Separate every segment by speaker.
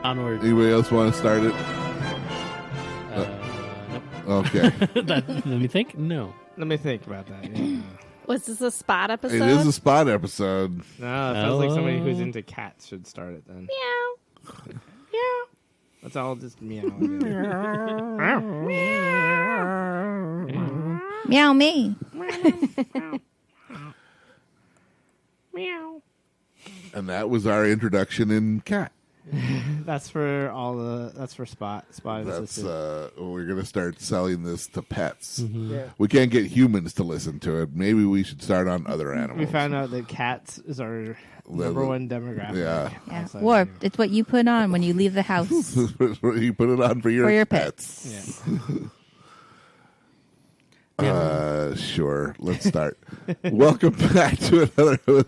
Speaker 1: Onward.
Speaker 2: Anybody else want to start it?
Speaker 1: Nope.
Speaker 2: Okay.
Speaker 1: Let me think. No.
Speaker 3: Let me think about that. Yeah.
Speaker 4: Was this a spot episode?
Speaker 2: It is a spot episode.
Speaker 3: No, it feels like somebody who's into cats should start it then.
Speaker 4: Meow.
Speaker 3: Meow. Let's all just meow.
Speaker 5: Meow me.
Speaker 3: Meow.
Speaker 2: And that was our introduction in Cat.
Speaker 3: That's for all the. That's for Spot. Spot is
Speaker 2: That's
Speaker 3: assistant.
Speaker 2: we're gonna start selling this to pets.
Speaker 3: Yeah.
Speaker 2: We can't get humans to listen to it. Maybe we should start on other animals.
Speaker 3: We found out that cats is our number one demographic.
Speaker 2: Yeah.
Speaker 5: Yeah. Warp. It's what you put on when you leave the house
Speaker 2: You put it on for your
Speaker 5: pets.
Speaker 3: Yeah.
Speaker 2: Sure. Let's start. Welcome back to another.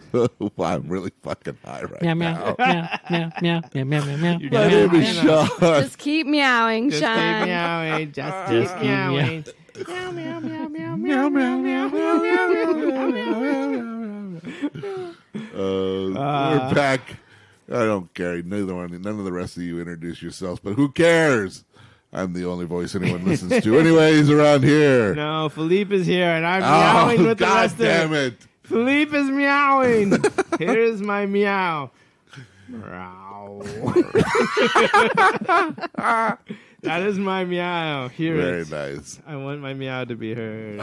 Speaker 2: Wow, I'm really fucking high right
Speaker 1: Meow,
Speaker 2: now.
Speaker 1: meow, meow, meow, meow, meow, meow, meow.
Speaker 2: My name is Sean.
Speaker 4: Just keep meowing,
Speaker 3: Just
Speaker 4: Sean.
Speaker 3: keep meowing. Just
Speaker 1: Just
Speaker 3: keep
Speaker 1: keep
Speaker 3: meowing.
Speaker 2: Meow, meow, meow, meow, meow, meow, meow, meow, meow, meow. We're back. I don't care. None of the rest of you introduce yourselves, but who cares? I'm the only voice anyone listens to. Anyways, around here.
Speaker 3: No, Philippe is here, and I'm meowing with the
Speaker 2: God
Speaker 3: rest
Speaker 2: damn
Speaker 3: of it.
Speaker 2: it.
Speaker 3: Philippe is meowing. Here's my meow. Meow. That is my meow. Hear
Speaker 2: Very
Speaker 3: it.
Speaker 2: nice.
Speaker 3: I want my meow to be heard.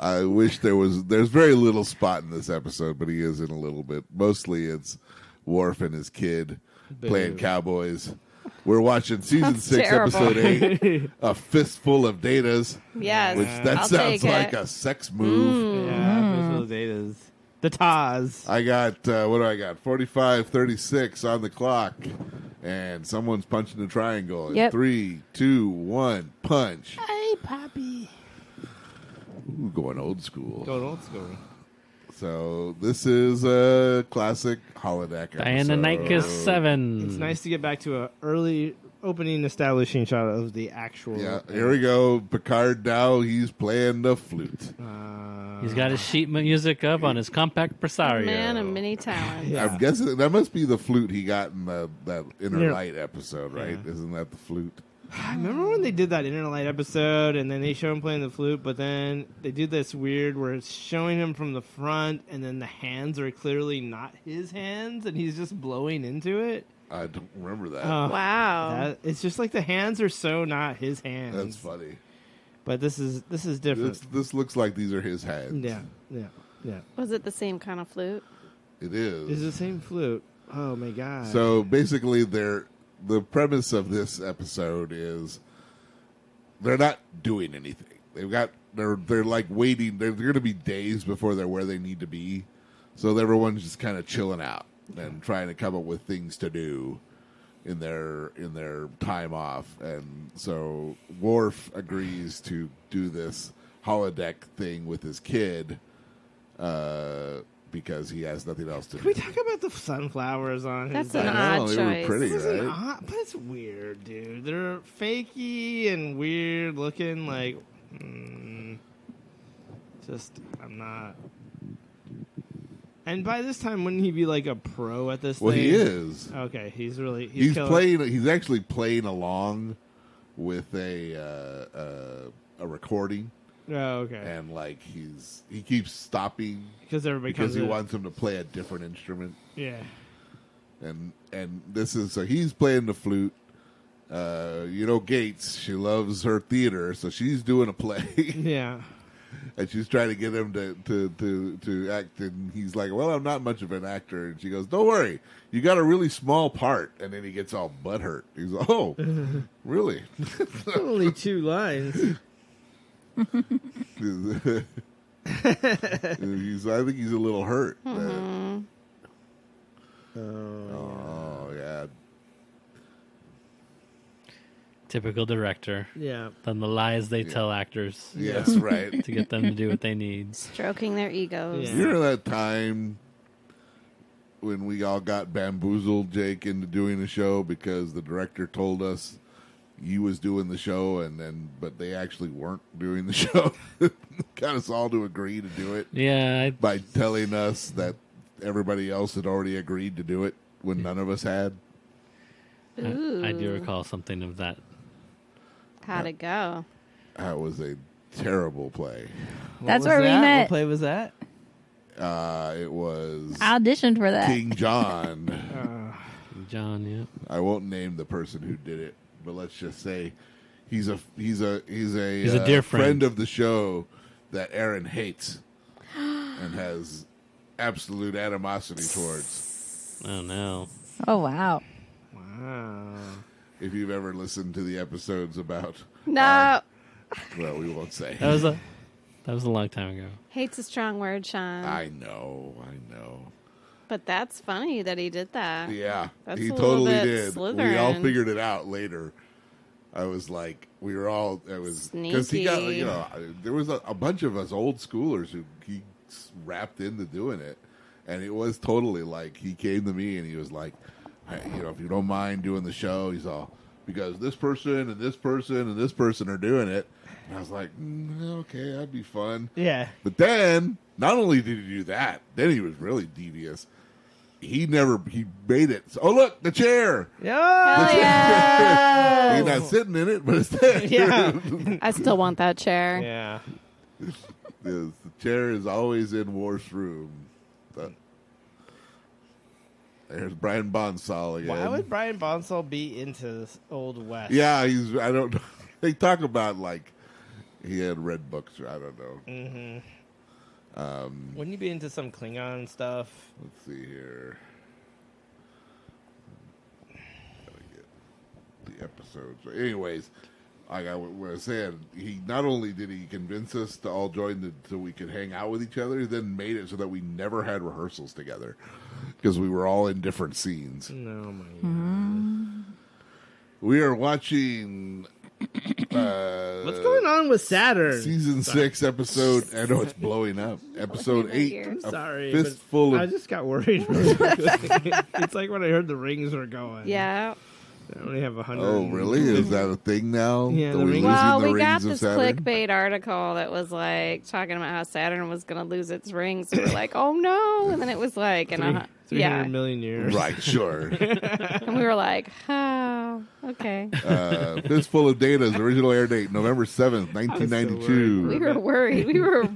Speaker 2: I wish there's very little Spot in this episode, but he is in a little bit. Mostly it's Worf and his kid playing cowboys. We're watching season
Speaker 4: That's
Speaker 2: 6,
Speaker 4: terrible.
Speaker 2: episode 8, A Fistfull of Datas,
Speaker 4: Yes.
Speaker 2: which that
Speaker 4: I'll
Speaker 2: sounds
Speaker 4: take
Speaker 2: like
Speaker 4: it.
Speaker 2: a sex move.
Speaker 3: Yeah, visual datas. The Taz.
Speaker 2: I got, what do I got? 45:36 on the clock, and someone's punching the triangle.
Speaker 4: Yep.
Speaker 2: 3, 2, 1, punch.
Speaker 3: Hey, Poppy.
Speaker 2: Ooh, going old school.
Speaker 3: Going old school.
Speaker 2: So this is a classic holodeck episode.
Speaker 1: Diana Nykus 7.
Speaker 3: It's nice to get back to an early opening establishing shot of the actual.
Speaker 2: Yeah, here we go. Picard now, he's playing the flute.
Speaker 1: He's got his sheet music up on his compact Presario.
Speaker 4: Man of many talents.
Speaker 3: Yeah.
Speaker 2: I'm guessing that must be the flute he got in that Inner
Speaker 3: Yeah.
Speaker 2: Light episode, right?
Speaker 3: Yeah.
Speaker 2: Isn't that the flute?
Speaker 3: I remember when they did that Inner Light episode, and then they show him playing the flute, but then they did this weird where it's showing him from the front, and then the hands are clearly not his hands, and he's just blowing into it.
Speaker 2: I don't remember that.
Speaker 4: Wow.
Speaker 3: It's just like the hands are so not his hands.
Speaker 2: That's funny.
Speaker 3: But this is different.
Speaker 2: This looks like these are his hands.
Speaker 3: Yeah.
Speaker 4: Was it the same kind of flute?
Speaker 2: It is.
Speaker 3: It's the same flute. Oh my god.
Speaker 2: So basically, the premise of this episode is they're not doing anything. They're like waiting. They're going to be days before they're where they need to be. So everyone's just kind of chilling out and trying to come up with things to do in their time off. And so Worf agrees to do this holodeck thing with his kid because he has nothing else to
Speaker 3: Can we
Speaker 2: do.
Speaker 3: talk about the sunflowers on his
Speaker 4: That's an
Speaker 2: I know,
Speaker 4: odd
Speaker 2: they were
Speaker 4: choice.
Speaker 2: pretty,
Speaker 3: This is an
Speaker 2: right?
Speaker 3: odd, but it's weird, dude. They're fakey and weird looking. Like, I'm not. And by this time, wouldn't he be like a pro at this?
Speaker 2: Well,
Speaker 3: thing?
Speaker 2: he is.
Speaker 3: Okay, he's
Speaker 2: He's playing. He's actually playing along with a recording,
Speaker 3: Oh, okay.
Speaker 2: and like he keeps stopping
Speaker 3: Because everybody
Speaker 2: because
Speaker 3: comes
Speaker 2: he
Speaker 3: in.
Speaker 2: wants him to play a different instrument.
Speaker 3: Yeah.
Speaker 2: And this is so he's playing the flute. Gates, she loves her theater, so she's doing a play,
Speaker 3: Yeah.
Speaker 2: and she's trying to get him to act. And he's like, "Well, I'm not much of an actor." And she goes, "Don't worry, you got a really small part." And then he gets all butthurt. He's like, "Oh, really?"
Speaker 3: Only 2 lines.
Speaker 2: I think he's a little hurt. Oh yeah.
Speaker 1: Typical director.
Speaker 3: Yeah.
Speaker 1: Then the lies they tell actors
Speaker 2: Yes, right.
Speaker 1: to get them to do what they need.
Speaker 4: Stroking their egos.
Speaker 3: Yeah.
Speaker 2: You remember that time when we all got bamboozled, Jake, into doing the show because the director told us you was doing the show, but they actually weren't doing the show. Got us all to agree to do it
Speaker 1: Yeah,
Speaker 2: by telling us that everybody else had already agreed to do it when none of us had.
Speaker 1: I do recall something of that.
Speaker 4: How'd it go?
Speaker 2: That was a terrible play.
Speaker 5: That's
Speaker 3: What was
Speaker 5: where we
Speaker 3: that?
Speaker 5: met.
Speaker 3: What play was that?
Speaker 2: It was
Speaker 5: I auditioned for that.
Speaker 2: King John.
Speaker 1: John, yeah.
Speaker 2: I won't name the person who did it, but let's just say he's a
Speaker 1: dear friend
Speaker 2: of the show that Aaron hates and has absolute animosity towards.
Speaker 1: Oh, no.
Speaker 5: Oh, wow.
Speaker 3: Wow.
Speaker 2: If you've ever listened to the episodes about,
Speaker 4: No.
Speaker 2: well, we won't say.
Speaker 1: That was a long time ago.
Speaker 4: Hate's a strong word, Sean.
Speaker 2: I know.
Speaker 4: But that's funny that he did that.
Speaker 2: Yeah,
Speaker 4: That's
Speaker 2: he
Speaker 4: a little
Speaker 2: totally
Speaker 4: bit
Speaker 2: did. We all
Speaker 4: Slytherin.
Speaker 2: figured it out later. I was like, we were all. It was because he got.
Speaker 4: Sneaky.
Speaker 2: There was a bunch of us old schoolers who he wrapped into doing it, and it was totally like he came to me and he was like, hey, if you don't mind doing the show, he's all because this person and this person and this person are doing it. And I was like, okay, that'd be fun.
Speaker 3: Yeah.
Speaker 2: But then, not only did he do that, then he was really devious. He made it. Oh, look, the chair.
Speaker 3: Yeah.
Speaker 4: Hell yeah.
Speaker 2: He's not sitting in it, but it's there.
Speaker 3: Yeah.
Speaker 4: I still want that chair.
Speaker 3: Yeah.
Speaker 2: The chair is always in Worf's room. There's Brian Bonsall again.
Speaker 3: Why would Brian Bonsall be into this Old West?
Speaker 2: Yeah, I don't know. They talk about, like, he had read books, or I don't know.
Speaker 3: Mm-hmm. Wouldn't you be into some Klingon stuff?
Speaker 2: Let's see here. Gotta get the episodes. Anyways, like I was saying, he not only did he convince us to all join so we could hang out with each other, he then made it so that we never had rehearsals together because we were all in different scenes.
Speaker 3: No, my God.
Speaker 2: We are watching.
Speaker 3: What's going on with Saturn?
Speaker 2: Season 6, episode. I know it's blowing up. Episode 8.
Speaker 4: Ears.
Speaker 2: A
Speaker 3: Sorry,
Speaker 2: Fistfull
Speaker 3: but I
Speaker 2: of.
Speaker 3: just got worried. Really quickly. It's like when I heard the rings were going.
Speaker 4: Yeah.
Speaker 3: I only have 100.
Speaker 2: Oh, really? Is that a thing now?
Speaker 3: Yeah,
Speaker 2: Are
Speaker 3: the
Speaker 2: we
Speaker 3: rings-
Speaker 2: losing
Speaker 4: Well,
Speaker 2: the
Speaker 4: we got
Speaker 2: rings of
Speaker 4: this
Speaker 2: Saturn?
Speaker 4: clickbait article that was like talking about how Saturn was going to lose its rings. So we're like, oh no. And then it was like,
Speaker 3: 300
Speaker 4: yeah.
Speaker 3: million years.
Speaker 2: Right, sure.
Speaker 4: And we were like, oh, okay.
Speaker 2: Fistfull of Data's original air date, November 7th, 1992.
Speaker 4: We were worried. Our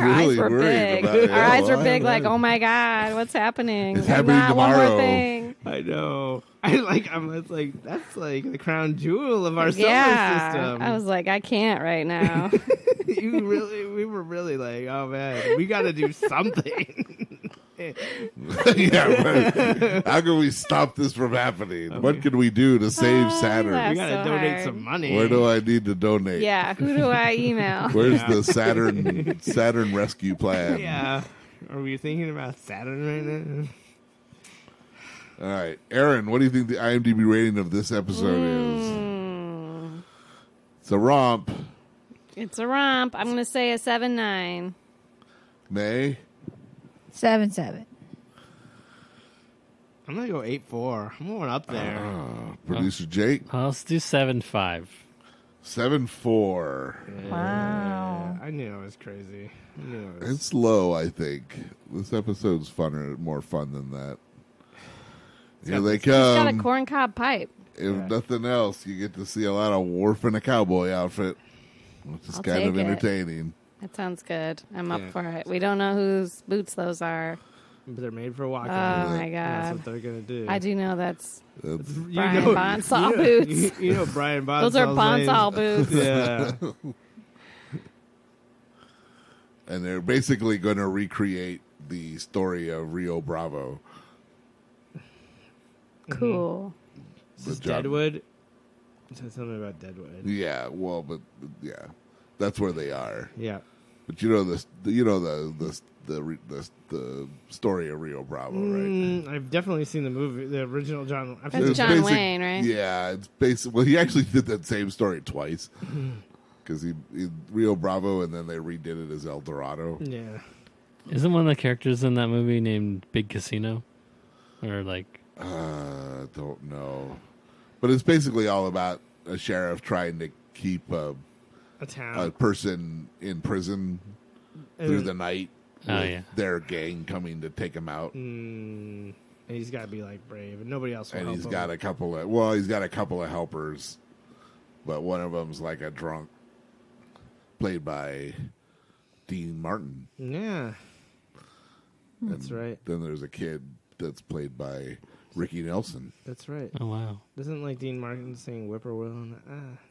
Speaker 2: Really
Speaker 4: eyes were
Speaker 2: worried
Speaker 4: big.
Speaker 2: about it.
Speaker 4: Our eyes were
Speaker 2: Yeah,
Speaker 4: big,
Speaker 2: well,
Speaker 4: like, oh my God, what's happening?
Speaker 2: It's
Speaker 4: And
Speaker 2: happening
Speaker 4: not one
Speaker 2: tomorrow.
Speaker 4: more thing.
Speaker 3: I know. It's like that's like the crown jewel of our
Speaker 4: Yeah.
Speaker 3: solar system.
Speaker 4: I was like, I can't right now.
Speaker 3: we were really like, oh man, we got to do something.
Speaker 2: Yeah, right. How can we stop this from happening? What can we do to save Saturn?
Speaker 4: that's
Speaker 3: We got to
Speaker 4: so
Speaker 3: donate
Speaker 4: hard.
Speaker 3: some money.
Speaker 2: Where do I need to donate?
Speaker 4: Yeah, who do I email?
Speaker 2: Where's the Saturn rescue plan?
Speaker 3: Yeah. Are we thinking about Saturn right now?
Speaker 2: All right, Aaron, what do you think the IMDb rating of this episode is? It's a romp.
Speaker 4: It's a romp. I'm going to say a 7-9.
Speaker 2: May?
Speaker 5: 7-7.
Speaker 3: I'm gonna go 8-4. I'm going up there.
Speaker 2: Producer Jake?
Speaker 1: Let's do 7-5.
Speaker 2: 7-4.
Speaker 5: Wow.
Speaker 3: I knew it was crazy. I knew it was.
Speaker 2: It's low, I think. This episode's more fun than that. Here they
Speaker 4: It's got a
Speaker 2: come.
Speaker 4: corncob pipe.
Speaker 2: If nothing else, you get to see a lot of Worf in a cowboy outfit, which is
Speaker 4: I'll
Speaker 2: kind of
Speaker 4: take it.
Speaker 2: entertaining.
Speaker 4: That sounds good. I'm
Speaker 3: Yeah.
Speaker 4: up for it. We don't know whose boots those are.
Speaker 3: But they're made for walking.
Speaker 4: Oh, my
Speaker 3: That's
Speaker 4: God.
Speaker 3: what they're gonna do.
Speaker 4: I do know that's
Speaker 3: You
Speaker 4: Brian Bonsall boots.
Speaker 3: You know Brian Bonsall.
Speaker 4: Those are Bonsall boots.
Speaker 3: Yeah.
Speaker 2: And they're basically going to recreate the story of Rio Bravo.
Speaker 4: Cool.
Speaker 3: Is this
Speaker 2: The John-
Speaker 3: Deadwood? It said something about Deadwood.
Speaker 2: Yeah, well, but yeah, that's where they are.
Speaker 3: Yeah.
Speaker 2: But you know this, the story of Rio Bravo, right?
Speaker 3: I've definitely seen the movie, the original John. I've seen
Speaker 4: That's
Speaker 2: It's
Speaker 4: John Wayne, right?
Speaker 2: Yeah, it's basic. Well, he actually did that same story twice because he Rio Bravo, and then they redid it as El Dorado.
Speaker 3: Yeah.
Speaker 1: Isn't one of the characters in that movie named Big Casino? Or like...
Speaker 2: Don't know, but it's basically all about a sheriff trying to keep a
Speaker 3: town.
Speaker 2: person in prison through the night.
Speaker 1: Oh,
Speaker 2: with
Speaker 1: yeah.
Speaker 2: their gang coming to take him out.
Speaker 3: And he's got to be like brave, and nobody else will
Speaker 2: And
Speaker 3: help
Speaker 2: he's
Speaker 3: him.
Speaker 2: got a couple of helpers, but one of them's like a drunk, played by Dean Martin.
Speaker 3: Yeah. That's right.
Speaker 2: Then there's a kid that's played by Ricky Nelson.
Speaker 3: That's right.
Speaker 1: Oh wow.
Speaker 3: Doesn't like Dean Martin sing Whippoorwill?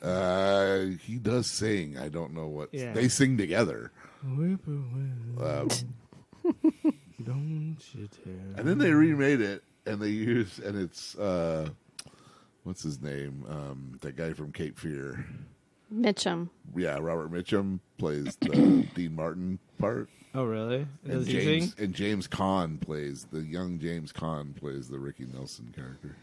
Speaker 3: And,
Speaker 2: He does sing. I don't know what
Speaker 3: Yeah.
Speaker 2: they sing together.
Speaker 3: Whippoorwill, don't you tell.
Speaker 2: And then they remade it, and it's what's his name? That guy from Cape Fear.
Speaker 4: Mitchum.
Speaker 2: Yeah, Robert Mitchum plays the Dean Martin part.
Speaker 3: Oh, really?
Speaker 2: And
Speaker 3: Does he sing?
Speaker 2: James Caan plays the young James Caan plays the Ricky Nelson character.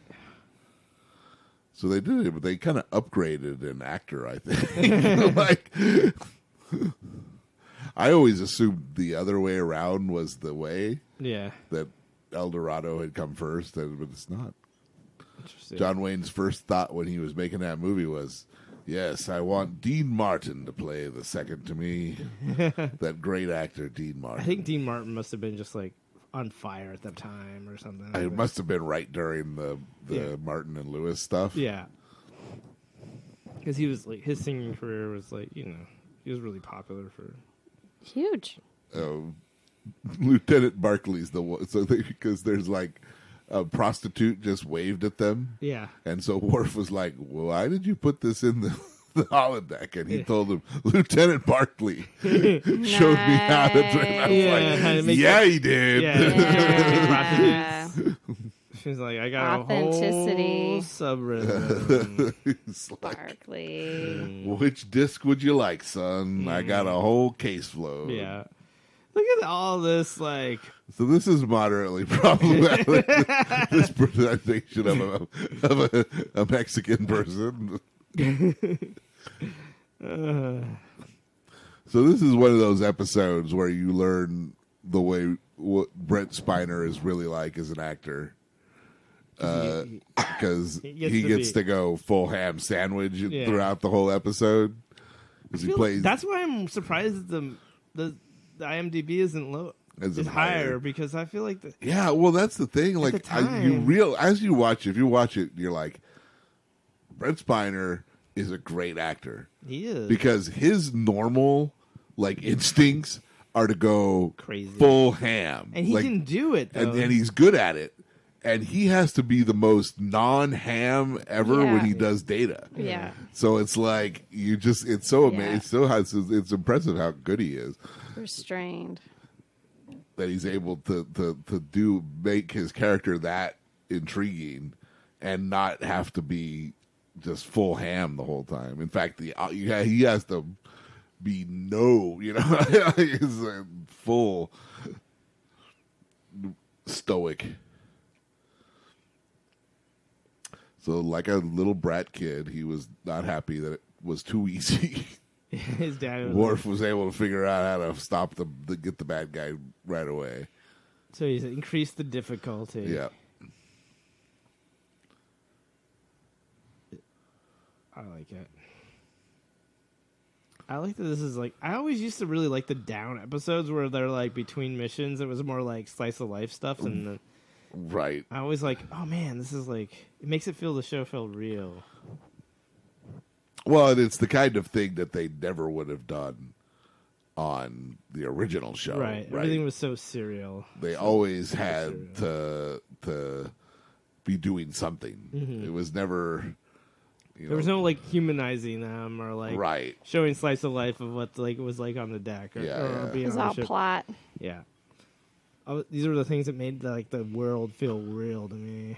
Speaker 2: So they did it, but they kind of upgraded an actor, I think. Like, I always assumed the other way around was the way,
Speaker 3: Yeah.
Speaker 2: that El Dorado had come first, but it's not.
Speaker 3: Interesting.
Speaker 2: John Wayne's first thought when he was making that movie was, yes, I want Dean Martin to play the second to me. That great actor, Dean Martin.
Speaker 3: I think Dean Martin must have been just like on fire at the time or something.
Speaker 2: It must have been right during the
Speaker 3: Yeah.
Speaker 2: Martin and Lewis stuff.
Speaker 3: Yeah. Because he was like, his singing career was like, he was really popular for.
Speaker 4: Huge.
Speaker 2: Lieutenant Barclay's the one, because there's like a prostitute just waved at them,
Speaker 3: Yeah.
Speaker 2: and so Worf was like, well, why did you put this in the holodeck? And he told him, Lieutenant Barclay showed me how to drink. I was
Speaker 3: Yeah, how to
Speaker 2: like,
Speaker 3: make
Speaker 2: yeah, he did.
Speaker 4: Yeah.
Speaker 3: She's like, I got
Speaker 4: Authenticity.
Speaker 3: a whole subrhythm.
Speaker 2: He's like,
Speaker 4: Barkley.
Speaker 2: which disc would you like, son? I got a whole case load.
Speaker 3: Yeah. Look at all this, like.
Speaker 2: So this is moderately problematic. This presentation of a Mexican person. So this is one of those episodes where you learn the way what Brent Spiner is really like as an actor. Because he gets to go full ham sandwich throughout the whole episode. Because he plays.
Speaker 3: That's why I'm surprised the IMDb isn't low. It's higher because I feel like
Speaker 2: yeah, well, that's the thing. Like,
Speaker 3: the time.
Speaker 2: as you watch it, if you watch it, you're like, Brent Spiner is a great actor.
Speaker 3: he is
Speaker 2: Because his normal, like, instincts are to go
Speaker 3: crazy,
Speaker 2: full ham.
Speaker 3: and he
Speaker 2: like,
Speaker 3: can do it though.
Speaker 2: and he's good at it. And he has to be the most non-ham ever
Speaker 4: Yeah.
Speaker 2: when he does Data.
Speaker 4: Yeah.
Speaker 2: So it's like it's so amazing.
Speaker 4: Yeah.
Speaker 2: It's impressive how good he is
Speaker 4: Restrained.
Speaker 2: that he's able to make his character that intriguing and not have to be just full ham the whole time. In fact, he has to be he's full stoic. So, like a little brat kid, he was not happy that it was too easy.
Speaker 3: His dad was
Speaker 2: Worf was able to figure out how to stop get the bad guy right away.
Speaker 3: so he's increased the difficulty.
Speaker 2: Yeah.
Speaker 3: I like it. I like that this is like, I always used to really like the down episodes where they're like between missions. It was more like slice of life stuff, and
Speaker 2: Right.
Speaker 3: I always like, oh man, this is like, it makes it feel the show felt real.
Speaker 2: Well, and it's the kind of thing that they never would have done on the original show.
Speaker 3: Right. Everything was so serial.
Speaker 2: They always had to be doing something.
Speaker 3: Mm-hmm.
Speaker 2: It was never.
Speaker 3: There was no like humanizing them or like
Speaker 2: Right.
Speaker 3: showing slice of life of what like it was like on the deck or,
Speaker 2: Yeah,
Speaker 3: or
Speaker 2: yeah.
Speaker 3: being
Speaker 4: It was
Speaker 3: on the
Speaker 4: all
Speaker 3: ship.
Speaker 4: plot.
Speaker 3: Yeah. These are the things that made the world feel real to me.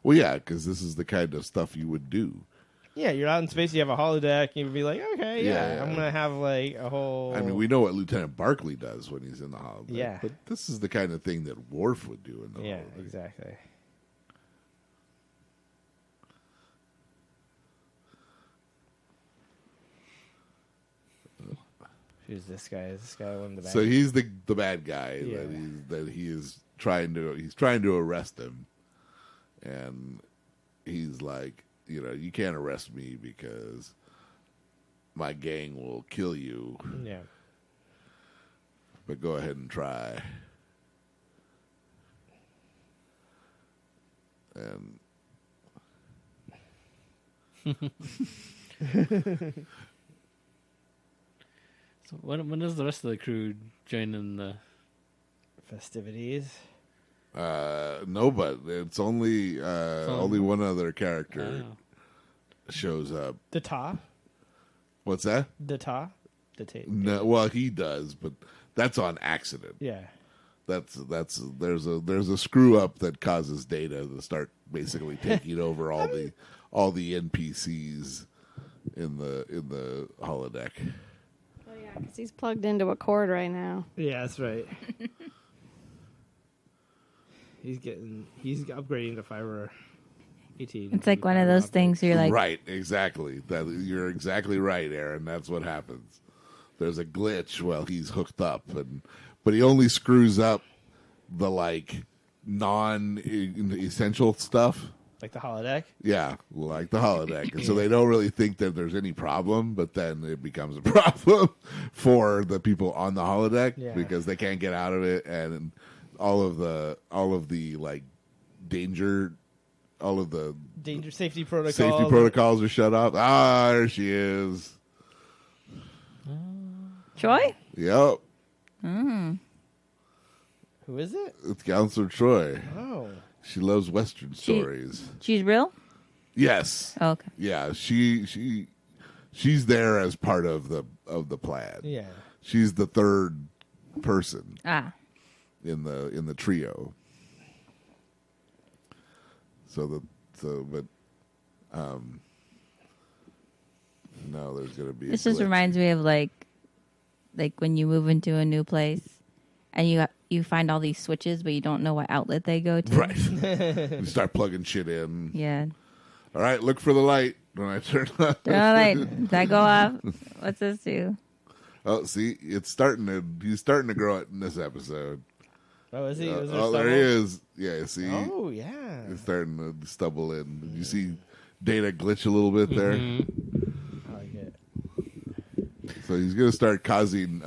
Speaker 2: Well, yeah, because this is the kind of stuff you would do.
Speaker 3: Yeah, you're out in space. You have a holodeck. You would be like, okay,
Speaker 2: Yeah, yeah.
Speaker 3: I'm gonna have like a whole.
Speaker 2: I mean, we know what Lieutenant Barclay does when he's in the holodeck.
Speaker 3: Yeah.
Speaker 2: But this is the kind of thing that Worf would do in the
Speaker 3: Yeah,
Speaker 2: holodeck.
Speaker 3: exactly. Who's this guy? Is this guy one of the bad
Speaker 2: So he's the bad guy
Speaker 3: Yeah.
Speaker 2: that he is trying to arrest him, and he's like, you can't arrest me because my gang will kill you,
Speaker 3: Yeah.
Speaker 2: but go ahead and try. And
Speaker 1: So when does the rest of the crew join in the?
Speaker 3: Festivities.
Speaker 2: no, but it's only only one other character
Speaker 1: Oh.
Speaker 2: shows up.
Speaker 3: Data.
Speaker 2: What's that?
Speaker 3: Data.
Speaker 2: No, well, he does, but that's on accident.
Speaker 3: Yeah.
Speaker 2: That's there's a screw up that causes Data to start basically taking over all the NPCs in the holodeck.
Speaker 4: Oh yeah, because he's plugged into a cord right now.
Speaker 3: Yeah, that's right. He's upgrading to fiber 18.
Speaker 5: It's like one of those things where you're like,
Speaker 2: Right, exactly. That you're exactly right, Aaron. That's what happens. There's a glitch while he's hooked up, but he only screws up the like non-essential stuff.
Speaker 3: Like the holodeck?
Speaker 2: Yeah, like the holodeck. And so they don't really think that there's any problem, but then it becomes a problem for the people on the holodeck because they can't get out of it, and all of the like danger
Speaker 3: Safety protocols.
Speaker 2: Safety protocols are shut off. Ah, there she is.
Speaker 5: Troy?
Speaker 2: Yep.
Speaker 3: Who is it?
Speaker 2: It's Counselor Troy.
Speaker 3: Oh.
Speaker 2: She loves Western stories.
Speaker 5: She's real?
Speaker 2: Yes.
Speaker 5: Oh, okay.
Speaker 2: Yeah, she's there as part of the plan.
Speaker 3: Yeah.
Speaker 2: She's the third person
Speaker 5: Ah.
Speaker 2: in the trio. No, there's gonna be.
Speaker 5: This just reminds me of like when you move into a new place and you find all these switches, but you don't know what outlet they go to.
Speaker 2: Right. You start plugging shit in.
Speaker 5: Yeah.
Speaker 2: All right, look for the light when I turn on.
Speaker 5: Turn on the light. Does that go off? What's this do?
Speaker 2: Oh, see, he's starting to grow it in this episode.
Speaker 3: Oh, is he? Is there
Speaker 2: Oh, there he is. Yeah, see.
Speaker 3: Oh, yeah.
Speaker 2: He's starting to stubble in. Did you see Data glitch a little bit there?
Speaker 3: I like it.
Speaker 2: So he's going to start causing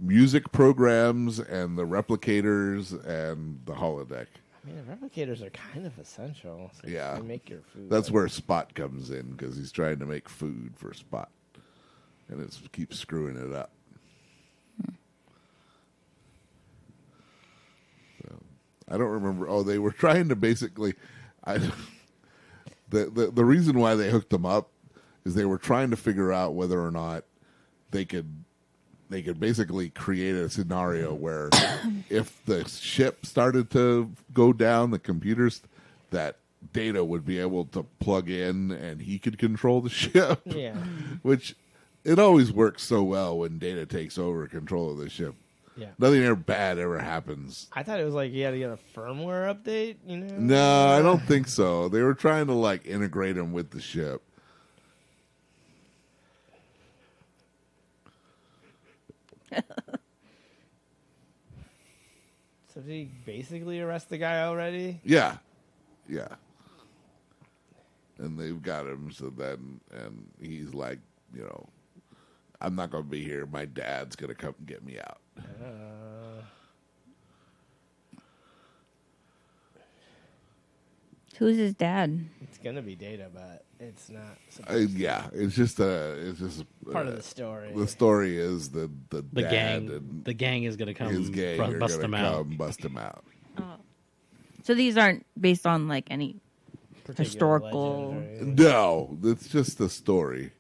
Speaker 2: music programs and the replicators and the holodeck.
Speaker 3: I mean, the replicators are kind of essential. So
Speaker 2: Yeah.
Speaker 3: they make your food.
Speaker 2: That's where Spot comes in because he's trying to make food for Spot. And it keeps screwing it up. So, I don't remember. Oh, they were trying to basically... The reason why they hooked them up is they were trying to figure out whether or not they could basically create a scenario where if the ship started to go down, the computers, that Data would be able to plug in and he could control the ship.
Speaker 3: Yeah.
Speaker 2: Which it always works so well when Data takes over control of the ship.
Speaker 3: Yeah.
Speaker 2: Nothing bad ever happens.
Speaker 3: I thought it was like you had to get a firmware update, you know?
Speaker 2: No, I don't think so. They were trying to like integrate him with the ship.
Speaker 3: So did he basically arrest the guy already?
Speaker 2: Yeah. Yeah. And they've got him so then, and he's like, you know, I'm not going to be here. My dad's going to come and get me out.
Speaker 5: Who's his dad?
Speaker 3: It's gonna be Data, but it's not.
Speaker 2: Yeah, it's just
Speaker 3: Part of the story.
Speaker 2: The story is the dad
Speaker 1: gang.
Speaker 2: and
Speaker 1: The gang is gonna come.
Speaker 2: his gang are
Speaker 1: bust
Speaker 2: going to
Speaker 1: him out.
Speaker 2: come bust him out.
Speaker 5: So these aren't based on like any
Speaker 3: Particular
Speaker 5: historical-
Speaker 3: legend or anything.
Speaker 2: No, it's just the story.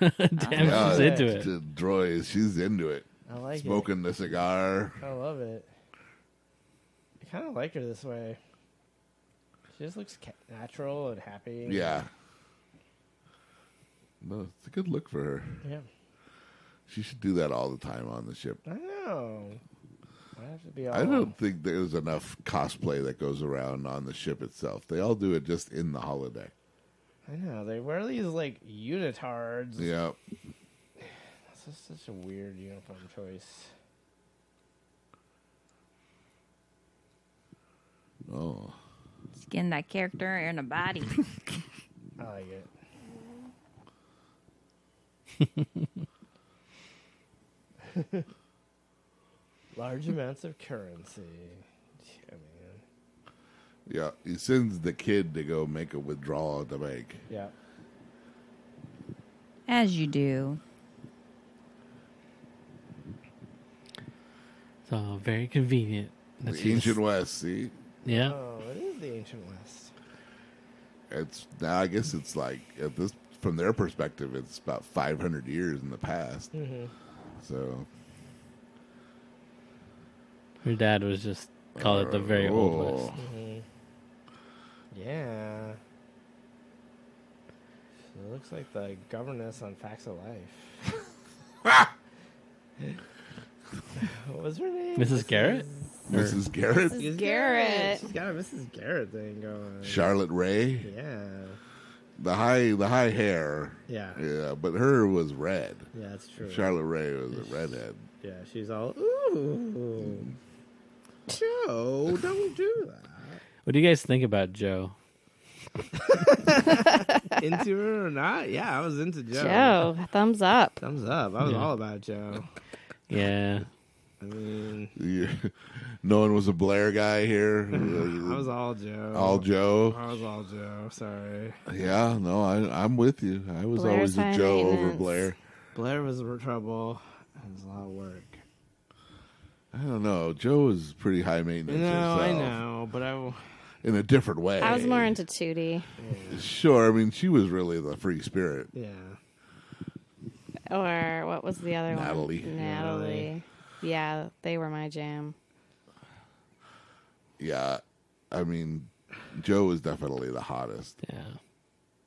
Speaker 1: Damn, she's into it.
Speaker 2: Droy, she's into it.
Speaker 3: I like
Speaker 2: Smoking the cigar.
Speaker 3: it. I love it. I kind of like her this way. She just looks natural and happy.
Speaker 2: Yeah. No, it's a good look for her.
Speaker 3: Yeah.
Speaker 2: She should do that all the time on the ship.
Speaker 3: I know. I have to be all.
Speaker 2: I don't think there's enough cosplay that goes around on the ship itself. They all do it just in the holodeck.
Speaker 3: I know. They wear these like unitards.
Speaker 2: Yeah.
Speaker 3: That's just such a weird uniform choice.
Speaker 2: Oh.
Speaker 5: Skin that character in a body.
Speaker 3: I like it. Large amounts of currency.
Speaker 2: Yeah, he sends the kid to go make a withdrawal at the bank.
Speaker 3: Yeah.
Speaker 5: As you do.
Speaker 1: So very convenient. that
Speaker 2: The
Speaker 1: she's-
Speaker 2: ancient West, see?
Speaker 1: Yeah.
Speaker 3: Oh, it is the ancient West.
Speaker 2: It's now. I guess it's like at this from their perspective, it's about 500 years in the past.
Speaker 3: Mm-hmm.
Speaker 2: So
Speaker 1: Her dad was just called it the very old West.
Speaker 3: Mm-hmm. Yeah. So it looks like the governess on Facts of Life. What was her name?
Speaker 1: Mrs. Garrett?
Speaker 2: Mrs. Garrett,
Speaker 4: Mrs. Garrett.
Speaker 3: She's got a Mrs. Garrett thing going.
Speaker 2: Charlotte Ray,
Speaker 3: Yeah.
Speaker 2: the high hair.
Speaker 3: Yeah.
Speaker 2: Yeah, but her was red.
Speaker 3: Yeah, that's true.
Speaker 2: Charlotte Ray was a redhead.
Speaker 3: Yeah, she's all, ooh. Joe, don't do that.
Speaker 1: What do you guys think about Joe?
Speaker 3: Into her or not? Yeah, I was into Joe.
Speaker 4: Joe, thumbs up.
Speaker 3: Thumbs up. I was
Speaker 1: Yeah.
Speaker 3: all about Joe.
Speaker 1: Yeah.
Speaker 3: I mean,
Speaker 2: Yeah. No one was a Blair guy here.
Speaker 3: I was all Joe.
Speaker 2: all Joe.
Speaker 3: I was all Joe. Sorry.
Speaker 2: Yeah, no, I'm with you. I was
Speaker 4: Blair's
Speaker 2: always a
Speaker 4: high
Speaker 2: Joe over
Speaker 4: maintenance.
Speaker 2: Blair.
Speaker 3: Blair was trouble. It was a lot of work.
Speaker 2: I don't know. Joe was pretty high maintenance.
Speaker 3: No, I
Speaker 2: herself,
Speaker 3: know, but
Speaker 2: in a different way.
Speaker 4: I was more into Tootie.
Speaker 2: Sure. I mean, she was really the free spirit.
Speaker 3: yeah.
Speaker 4: Or what was the other
Speaker 2: Natalie.
Speaker 4: one? Natalie. Yeah, they were my jam.
Speaker 2: Yeah, I mean, Joe was definitely the hottest.
Speaker 1: Yeah.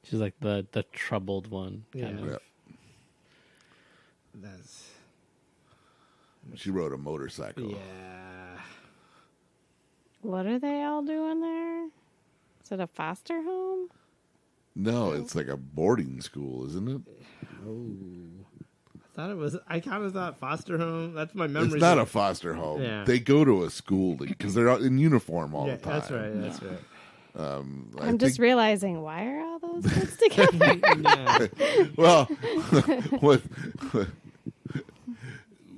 Speaker 1: She's like the troubled one. Kind
Speaker 3: Yeah.
Speaker 1: of.
Speaker 2: Yep.
Speaker 3: That's
Speaker 2: She rode a motorcycle.
Speaker 3: yeah.
Speaker 4: What are they all doing there? Is it a foster home?
Speaker 2: No, it's like a boarding school, isn't it?
Speaker 3: Oh. I thought it was. I kind of thought foster home. That's my memory.
Speaker 2: It's not a foster home.
Speaker 3: Yeah.
Speaker 2: They go to a school because they're out in uniform all
Speaker 3: Yeah,
Speaker 2: the time.
Speaker 3: that's right. That's right.
Speaker 2: I
Speaker 4: I'm just
Speaker 2: think-
Speaker 4: realizing, why are all those kids together?
Speaker 3: Yeah.
Speaker 2: Well,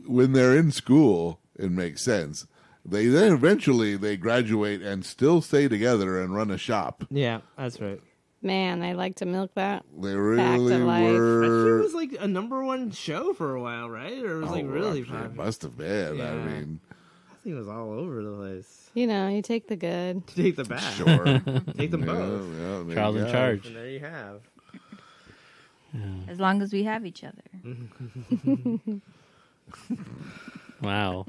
Speaker 2: when they're in school, it makes sense. They then eventually they graduate and still stay together and run a shop.
Speaker 3: Yeah, that's right.
Speaker 4: Man, they like to milk that.
Speaker 2: They
Speaker 4: Fact
Speaker 2: really
Speaker 4: of life.
Speaker 3: I think it
Speaker 2: were.
Speaker 3: was like a #1 show for a while, right? Or it was like really
Speaker 2: It
Speaker 3: popular.
Speaker 2: must have been.
Speaker 3: Yeah.
Speaker 2: I mean,
Speaker 3: I think it was all over the place.
Speaker 4: You know, you take the good.
Speaker 3: Take the bad.
Speaker 2: sure.
Speaker 3: Take them
Speaker 2: Yeah,
Speaker 3: both.
Speaker 2: yeah, there
Speaker 1: Charles
Speaker 2: you
Speaker 1: in
Speaker 2: go.
Speaker 1: charge.
Speaker 3: And there you have.
Speaker 5: As long as we have each other.
Speaker 1: Wow.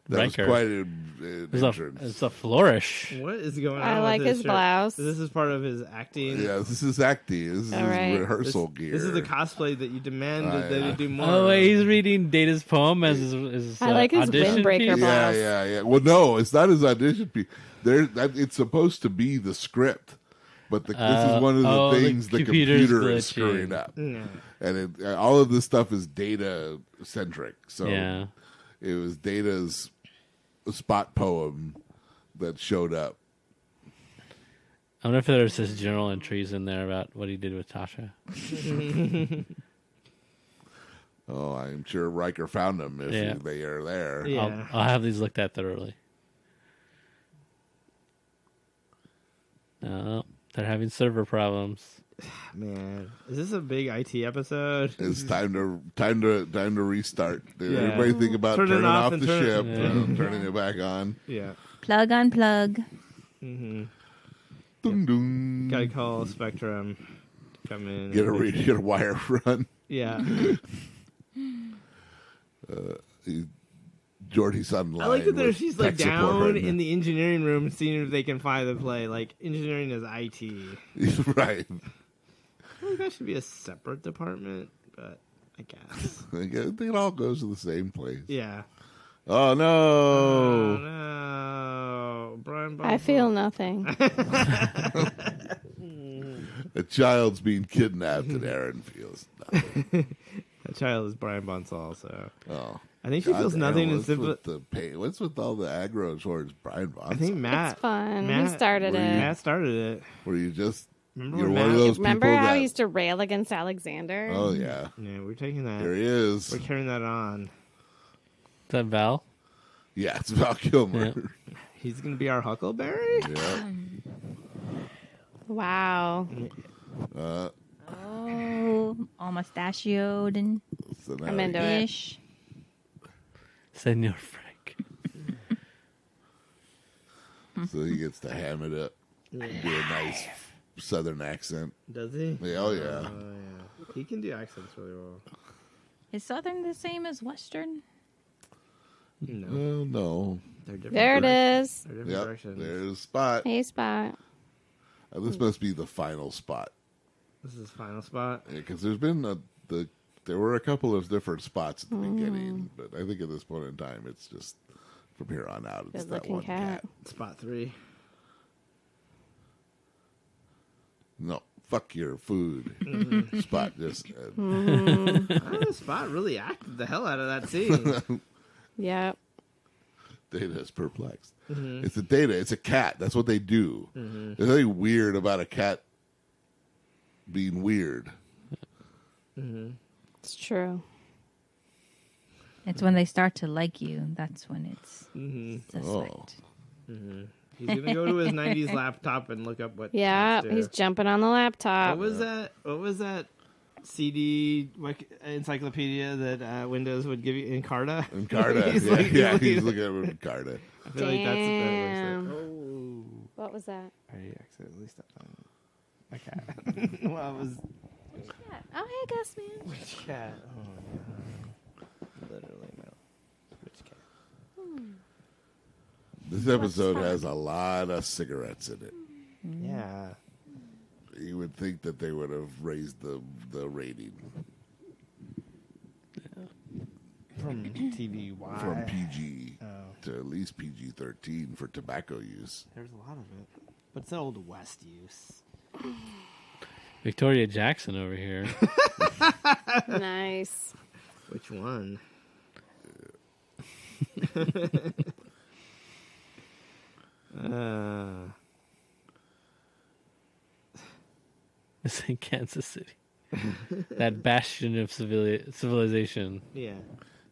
Speaker 2: That was
Speaker 1: Riker.
Speaker 2: quite an entrance.
Speaker 1: It's a flourish.
Speaker 3: What is going on?
Speaker 4: I
Speaker 3: with
Speaker 4: like
Speaker 3: this
Speaker 4: his
Speaker 3: shirt?
Speaker 4: blouse.
Speaker 3: So this is part of his acting.
Speaker 2: Yeah, this is acting. This is
Speaker 4: All right.
Speaker 2: rehearsal gear.
Speaker 3: This is the cosplay that you demanded that
Speaker 2: yeah.
Speaker 3: you do more.
Speaker 1: Oh, wait,
Speaker 3: of.
Speaker 1: he's reading Data's poem as his
Speaker 4: I like his
Speaker 1: audition
Speaker 4: windbreaker
Speaker 1: piece?
Speaker 4: blouse.
Speaker 2: Yeah. Well, no, it's not his audition piece. It's supposed to be the script, but this is one of the things the
Speaker 1: computer's
Speaker 2: computer is
Speaker 1: glitching.
Speaker 2: screwing up,
Speaker 3: Yeah.
Speaker 2: and all of this stuff is data centric. So
Speaker 1: Yeah.
Speaker 2: it was Data's spot poem that showed up.
Speaker 1: I wonder if there's just general entries in there about what he did with Tasha.
Speaker 2: Oh, I'm sure Riker found them if
Speaker 1: Yeah.
Speaker 2: they are there.
Speaker 3: Yeah.
Speaker 1: I'll have these looked at thoroughly. No, they're having server problems.
Speaker 3: Man, is this a big IT episode?
Speaker 2: It's time to restart. Did
Speaker 3: Yeah.
Speaker 2: everybody think about
Speaker 3: Turn it
Speaker 2: turning
Speaker 3: off
Speaker 2: off
Speaker 3: and
Speaker 2: the
Speaker 3: turn-
Speaker 2: ship,
Speaker 1: Yeah.
Speaker 2: turning it back on?
Speaker 3: Yeah.
Speaker 5: Plug on plug.
Speaker 3: Mm-hmm.
Speaker 2: Dun, dun.
Speaker 3: Gotta call Spectrum. Come in.
Speaker 2: Get a wire run.
Speaker 3: Yeah.
Speaker 2: Jordy's online.
Speaker 3: I like that
Speaker 2: with
Speaker 3: she's like
Speaker 2: tech support
Speaker 3: down
Speaker 2: right
Speaker 3: in the engineering room seeing if they can find the play. Like engineering is IT.
Speaker 2: now. Right.
Speaker 3: I think that should be a separate department, but I guess.
Speaker 2: I think it all goes to the same place.
Speaker 3: Yeah.
Speaker 2: Oh no!
Speaker 3: Oh no, Brian.
Speaker 4: I feel nothing.
Speaker 2: A child's being kidnapped, and Aaron feels nothing.
Speaker 3: That child is Brian Bonsall, so
Speaker 2: Oh,
Speaker 3: I think she feels
Speaker 2: goddamn,
Speaker 3: nothing and
Speaker 2: what's
Speaker 3: simply.
Speaker 2: with the pain? What's with all the aggro towards Brian Bonsall?
Speaker 3: I think Matt.
Speaker 4: It's fun.
Speaker 3: Matt-
Speaker 4: He started
Speaker 2: were you-
Speaker 4: it.
Speaker 3: Matt started it.
Speaker 2: Where you just
Speaker 3: Remember
Speaker 2: you're
Speaker 3: when
Speaker 2: one of
Speaker 3: Matt-
Speaker 2: those
Speaker 4: Remember
Speaker 2: people
Speaker 4: how
Speaker 2: that.
Speaker 4: he used to rail against Alexander?
Speaker 2: Oh yeah,
Speaker 3: Yeah, we're taking that.
Speaker 2: here he is.
Speaker 3: We're carrying that on.
Speaker 1: Is that Val?
Speaker 2: Yeah, it's Val Kilmer.
Speaker 3: He's gonna be our Huckleberry.
Speaker 2: Yeah.
Speaker 4: Wow.
Speaker 5: Oh, all mustachioed and
Speaker 2: So now
Speaker 4: I'm into it.
Speaker 5: ish.
Speaker 1: Senor Frank.
Speaker 2: So he gets to ham it up, do a nice southern accent.
Speaker 3: Does he?
Speaker 2: Yeah, oh yeah.
Speaker 3: Oh, yeah. He can do accents really well.
Speaker 5: Is Southern the same as Western?
Speaker 3: No,
Speaker 2: Well, no.
Speaker 3: they're different.
Speaker 4: There it is.
Speaker 3: They're different
Speaker 2: Yep,
Speaker 3: directions.
Speaker 2: there's Spot.
Speaker 4: Hey, Spot.
Speaker 2: This must be the final spot.
Speaker 3: This is final spot.
Speaker 2: Because there's been there were a couple of different spots at the beginning, but I think at this point in time, it's just from here on out, it's that
Speaker 4: Good-looking
Speaker 2: one cat.
Speaker 3: Spot 3.
Speaker 2: No, fuck your food. Spot just.
Speaker 3: I don't know, Spot really acted the hell out of that scene.
Speaker 4: Yep.
Speaker 2: Data is perplexed. It's a Data. It's a cat. That's what they do. There's nothing weird about a cat being weird.
Speaker 4: It's true.
Speaker 5: It's when they start to like you. That's when it's suspect.
Speaker 2: Oh.
Speaker 3: He's gonna go to his '90s laptop and look up what.
Speaker 4: Yeah,
Speaker 3: cats do.
Speaker 4: he's jumping on the laptop.
Speaker 3: What was that? CD encyclopedia that Windows would give you Encarta.
Speaker 2: Encarta.
Speaker 3: He's
Speaker 2: yeah,
Speaker 3: like-
Speaker 2: yeah, he's looking at Encarta.
Speaker 3: I feel like that's what
Speaker 4: Damn.
Speaker 3: that looks like. Oh,
Speaker 4: What was that?
Speaker 3: I accidentally stepped on a cat. Well, I was
Speaker 4: Oh, hey, Gus, man.
Speaker 3: which cat? Oh, yeah. Literally no. Which cat?
Speaker 2: This episode has a lot of cigarettes in it.
Speaker 3: Yeah.
Speaker 2: You would think that they would have raised the rating
Speaker 3: From TVY.
Speaker 2: from PG
Speaker 3: Oh.
Speaker 2: to at least PG-13 for tobacco use.
Speaker 3: There's a lot of it, but it's Old West use.
Speaker 1: Victoria Jackson over here.
Speaker 4: Nice.
Speaker 3: Which one?
Speaker 1: This in Kansas City. That bastion of civilization.
Speaker 3: Yeah.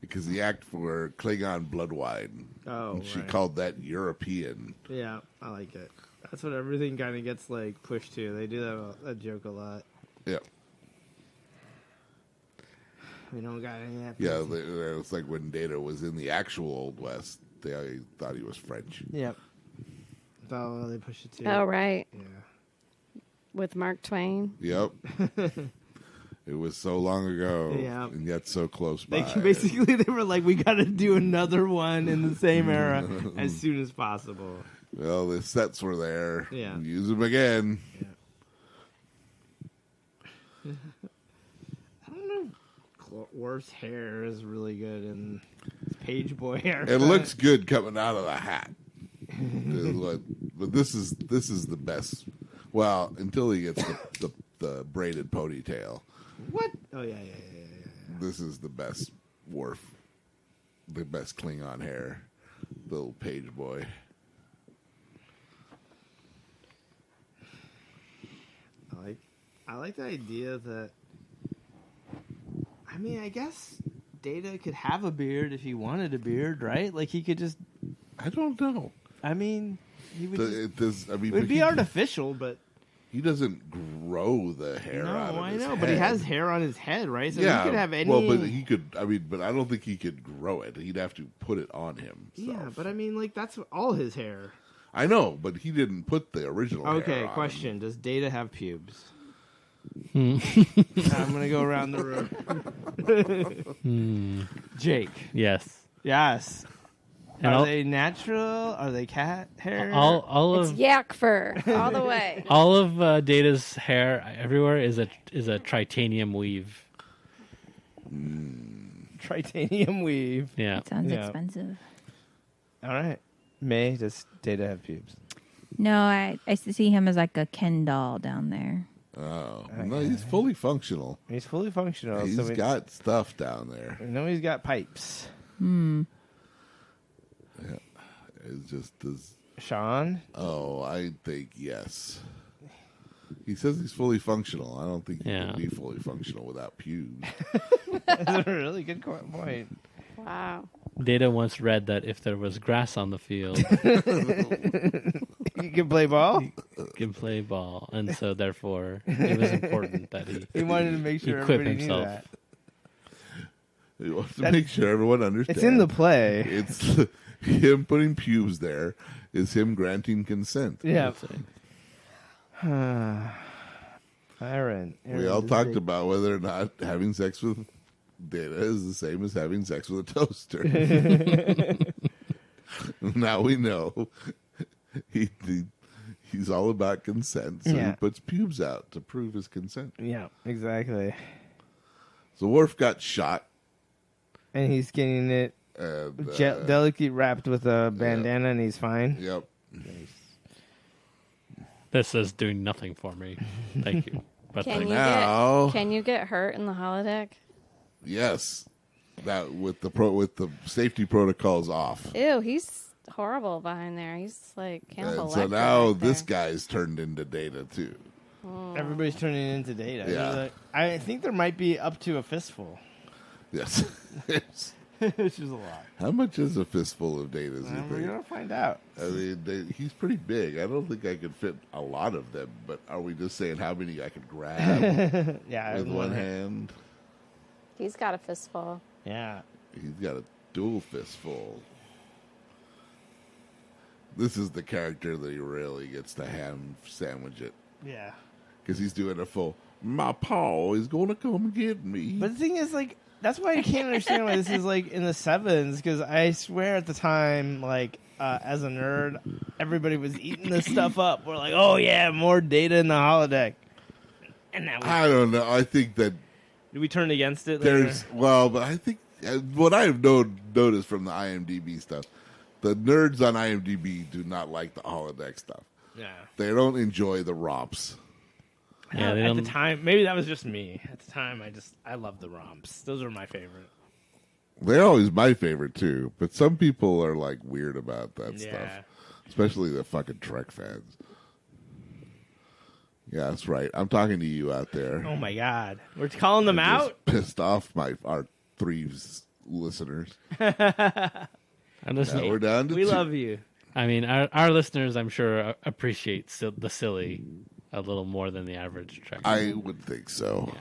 Speaker 2: Because the act for Klingon blood wine.
Speaker 3: Oh,
Speaker 2: And she
Speaker 3: right.
Speaker 2: called that European.
Speaker 3: Yeah, I like it. That's what everything kind of gets like pushed to. They do that joke a lot.
Speaker 2: Yeah.
Speaker 3: We don't got any of that.
Speaker 2: Yeah, it's like when Data was in the actual Old West, they thought he was French.
Speaker 3: Yep. Oh, they push it to.
Speaker 4: Oh, right.
Speaker 3: Yeah.
Speaker 4: With Mark Twain.
Speaker 2: Yep. It was so long ago,
Speaker 3: Yeah.
Speaker 2: and yet so close by.
Speaker 3: Basically, they were like, we got to do another one in the same era as soon as possible.
Speaker 2: Well, the sets were there.
Speaker 3: Yeah.
Speaker 2: Use them again.
Speaker 3: I don't know. Worf's hair is really good, and his page boy hair.
Speaker 2: It looks good coming out of the hat. But this is the best. Well, until he gets the braided ponytail.
Speaker 3: What? Oh yeah.
Speaker 2: This is the best Worf. The best Klingon hair. Little page boy.
Speaker 3: I like the idea that. I mean, I guess Data could have a beard if he wanted a beard, right? Like he could just.
Speaker 2: I don't know.
Speaker 3: I mean, he would.
Speaker 2: It
Speaker 3: it would be artificial, but
Speaker 2: He doesn't grow the hair out of
Speaker 3: no, I
Speaker 2: his
Speaker 3: know,
Speaker 2: head.
Speaker 3: but he has hair on his head, right? So
Speaker 2: yeah,
Speaker 3: he could have any.
Speaker 2: well, but he could. I mean, but I don't think he could grow it. He'd have to put it on him.
Speaker 3: yeah, but I mean, like that's all his hair.
Speaker 2: I know, but he didn't put the original.
Speaker 3: Okay,
Speaker 2: hair on
Speaker 3: question: does Data have pubes?
Speaker 1: Hmm.
Speaker 3: I'm gonna go around the room. Jake,
Speaker 1: Yes.
Speaker 3: yes.
Speaker 1: And
Speaker 3: Are
Speaker 1: all-
Speaker 3: they natural? Are they cat hair?
Speaker 1: All
Speaker 4: It's
Speaker 1: of
Speaker 4: yak fur all the way.
Speaker 1: all of Data's hair everywhere is a tritanium weave.
Speaker 3: Tritanium weave.
Speaker 1: Yeah.
Speaker 5: Sounds
Speaker 3: Yeah.
Speaker 5: expensive.
Speaker 3: All right. May, does Data have pubes?
Speaker 5: No, I used to see him as like a Ken doll down there.
Speaker 2: Oh, no, he's fully functional.
Speaker 3: He's fully functional.
Speaker 2: He's
Speaker 3: so we
Speaker 2: got stuff down there.
Speaker 3: know he's got pipes.
Speaker 2: It just does.
Speaker 3: Sean?
Speaker 2: Oh, I think yes. He says he's fully functional. I don't think he
Speaker 1: Yeah.
Speaker 2: can be fully functional without pubes.
Speaker 3: That's a really good point.
Speaker 4: Wow.
Speaker 1: Data once read that if there was grass on the field,
Speaker 3: He can play ball.
Speaker 1: can play ball, and so therefore it was important that
Speaker 3: He wanted to make sure
Speaker 1: equip
Speaker 3: everybody
Speaker 1: himself.
Speaker 3: knew that.
Speaker 2: He wants to make sure everyone understands.
Speaker 3: It's in the play.
Speaker 2: It's him putting pubes there. Is him granting consent.
Speaker 3: Yeah.
Speaker 1: That's it.
Speaker 3: Aaron
Speaker 2: We all
Speaker 3: is
Speaker 2: talked
Speaker 3: big.
Speaker 2: about whether or not having sex with Data is the same as having sex with a toaster. Now we know he's all about consent, so
Speaker 3: Yeah.
Speaker 2: he puts pubes out to prove his consent.
Speaker 3: Yeah, exactly.
Speaker 2: So Worf got shot.
Speaker 3: And he's getting it
Speaker 2: And,
Speaker 3: delicately wrapped with a bandana, and he's fine.
Speaker 2: Yep.
Speaker 1: This is doing nothing for me. Thank you. But
Speaker 4: Can you
Speaker 2: now-
Speaker 4: can you get hurt in the holodeck?
Speaker 2: Yes. That with the safety protocols off.
Speaker 4: Ew, he's horrible behind there. He's like
Speaker 2: And
Speaker 4: Cannibal
Speaker 2: so
Speaker 4: Lecter
Speaker 2: now
Speaker 4: right
Speaker 2: this
Speaker 4: there.
Speaker 2: guy's turned into Data too.
Speaker 3: Everybody's turning into Data.
Speaker 2: Yeah.
Speaker 3: I think there might be up to a fistful,
Speaker 2: Yes.
Speaker 3: which is a lot.
Speaker 2: How much is a fistful of Datas, you
Speaker 3: We're
Speaker 2: think?
Speaker 3: gonna find out.
Speaker 2: I mean, he's pretty big. I don't think I could fit a lot of them, but are we just saying how many I could grab
Speaker 3: Yeah,
Speaker 2: with one hand?
Speaker 4: He's got a fistful.
Speaker 3: Yeah,
Speaker 2: He's got a dual fistful. This is the character that he really gets to ham sandwich it.
Speaker 3: yeah.
Speaker 2: Because he's doing a full, my paw is going to come get me.
Speaker 3: But the thing is, like, that's why I can't understand why this is like in the 7s. Because I swear at the time, like, as a nerd, everybody was eating this stuff up. We're like, oh yeah, more Data in the holodeck. And now
Speaker 2: I don't know. I think that
Speaker 3: we turned against it. Later?
Speaker 2: there's, well, but I think what I've noticed from the IMDb stuff, the nerds on IMDb do not like the holodeck stuff.
Speaker 3: Yeah.
Speaker 2: They don't enjoy the romps.
Speaker 1: Yeah, they
Speaker 3: At the
Speaker 1: don't.
Speaker 3: time, maybe that was just me. At the time, I love the romps. Those are my favorite.
Speaker 2: They're always my favorite too, but some people are like weird about that stuff,
Speaker 3: Yeah.
Speaker 2: especially the fucking Trek fans. Yeah, that's right. I'm talking to you out there.
Speaker 3: Oh my God, we're calling them
Speaker 2: Just
Speaker 3: out.
Speaker 2: pissed off our three listeners.
Speaker 1: Our listeners-
Speaker 2: Now we're down to
Speaker 3: We
Speaker 2: two.
Speaker 3: love you.
Speaker 1: I mean, our listeners, I'm sure, appreciate the silly a little more than the average Trek.
Speaker 2: I would think so.
Speaker 1: Yeah.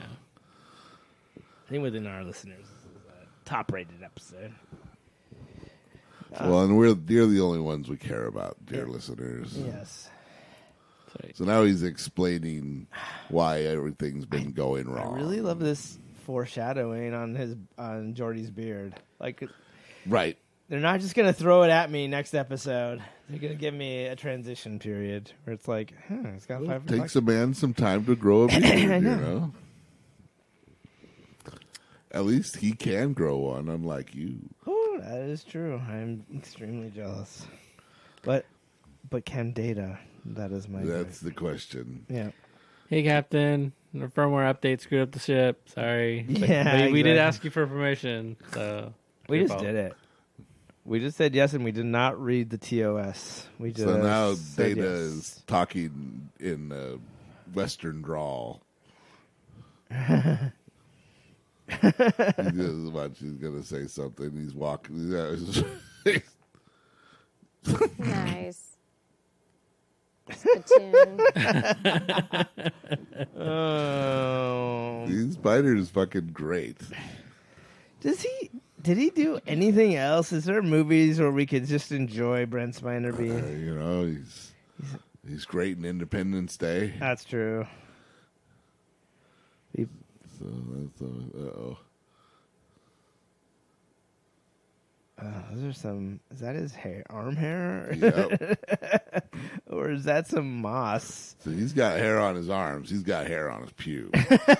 Speaker 3: I think within our listeners, this is a top-rated episode.
Speaker 2: Well, and you're the only ones we care about, dear listeners.
Speaker 3: Yes.
Speaker 1: So,
Speaker 2: So now he's explaining why everything's been going wrong.
Speaker 3: I really love this foreshadowing on Geordi's beard. Like,
Speaker 2: Right.
Speaker 3: they're not just gonna throw it at me next episode. They're gonna give me a transition period where it's like, it's got 5
Speaker 2: Takes a man some time to grow a beard, you know. At least he can grow one, unlike you.
Speaker 3: Oh, that is true. I'm extremely jealous. But can Data? That is my.
Speaker 2: That's the question.
Speaker 3: Yeah.
Speaker 1: hey, Captain, the firmware update screwed up the ship. Sorry. But
Speaker 3: Yeah,
Speaker 1: we did
Speaker 3: exactly.
Speaker 1: ask you for permission, so
Speaker 3: We
Speaker 1: your
Speaker 3: just
Speaker 1: fault.
Speaker 3: did it. We just said yes, and we did not read the TOS. We just
Speaker 2: So now
Speaker 3: said
Speaker 2: Data
Speaker 3: yes.
Speaker 2: is talking in Western drawl. He's gonna say something. He's walking.
Speaker 4: Nice. Spittoon.
Speaker 3: Oh.
Speaker 2: Spider is fucking great.
Speaker 3: Did he do anything else? Is there movies where we could just enjoy Brent Spiner being?
Speaker 2: You know, he's great in Independence Day.
Speaker 3: That's true.
Speaker 2: So that's uh-oh.
Speaker 3: Those are some. Is that his hair, arm hair,
Speaker 2: Yep.
Speaker 3: or is that some moss?
Speaker 2: So he's got hair on his arms. He's got hair on his pubes.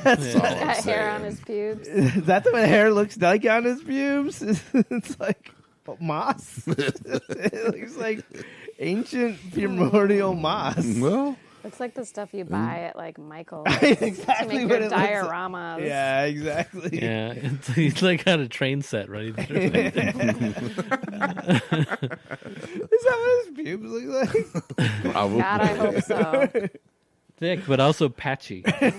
Speaker 2: That's all I'm
Speaker 4: Got hair on
Speaker 2: saying.
Speaker 4: his pubes.
Speaker 3: Is that what hair looks like on his pubes? It's like moss. It looks like ancient primordial moss.
Speaker 2: Well,
Speaker 4: Looks like the stuff you buy at like Michael's
Speaker 3: Exactly
Speaker 4: to
Speaker 3: what
Speaker 4: make
Speaker 3: it
Speaker 4: your
Speaker 3: looks
Speaker 4: dioramas.
Speaker 3: Yeah, exactly.
Speaker 1: Yeah, he's like on a train set, right?
Speaker 3: Is that what his pubes look like?
Speaker 2: probably.
Speaker 4: God, I hope so.
Speaker 1: Thick, but also patchy.
Speaker 3: There's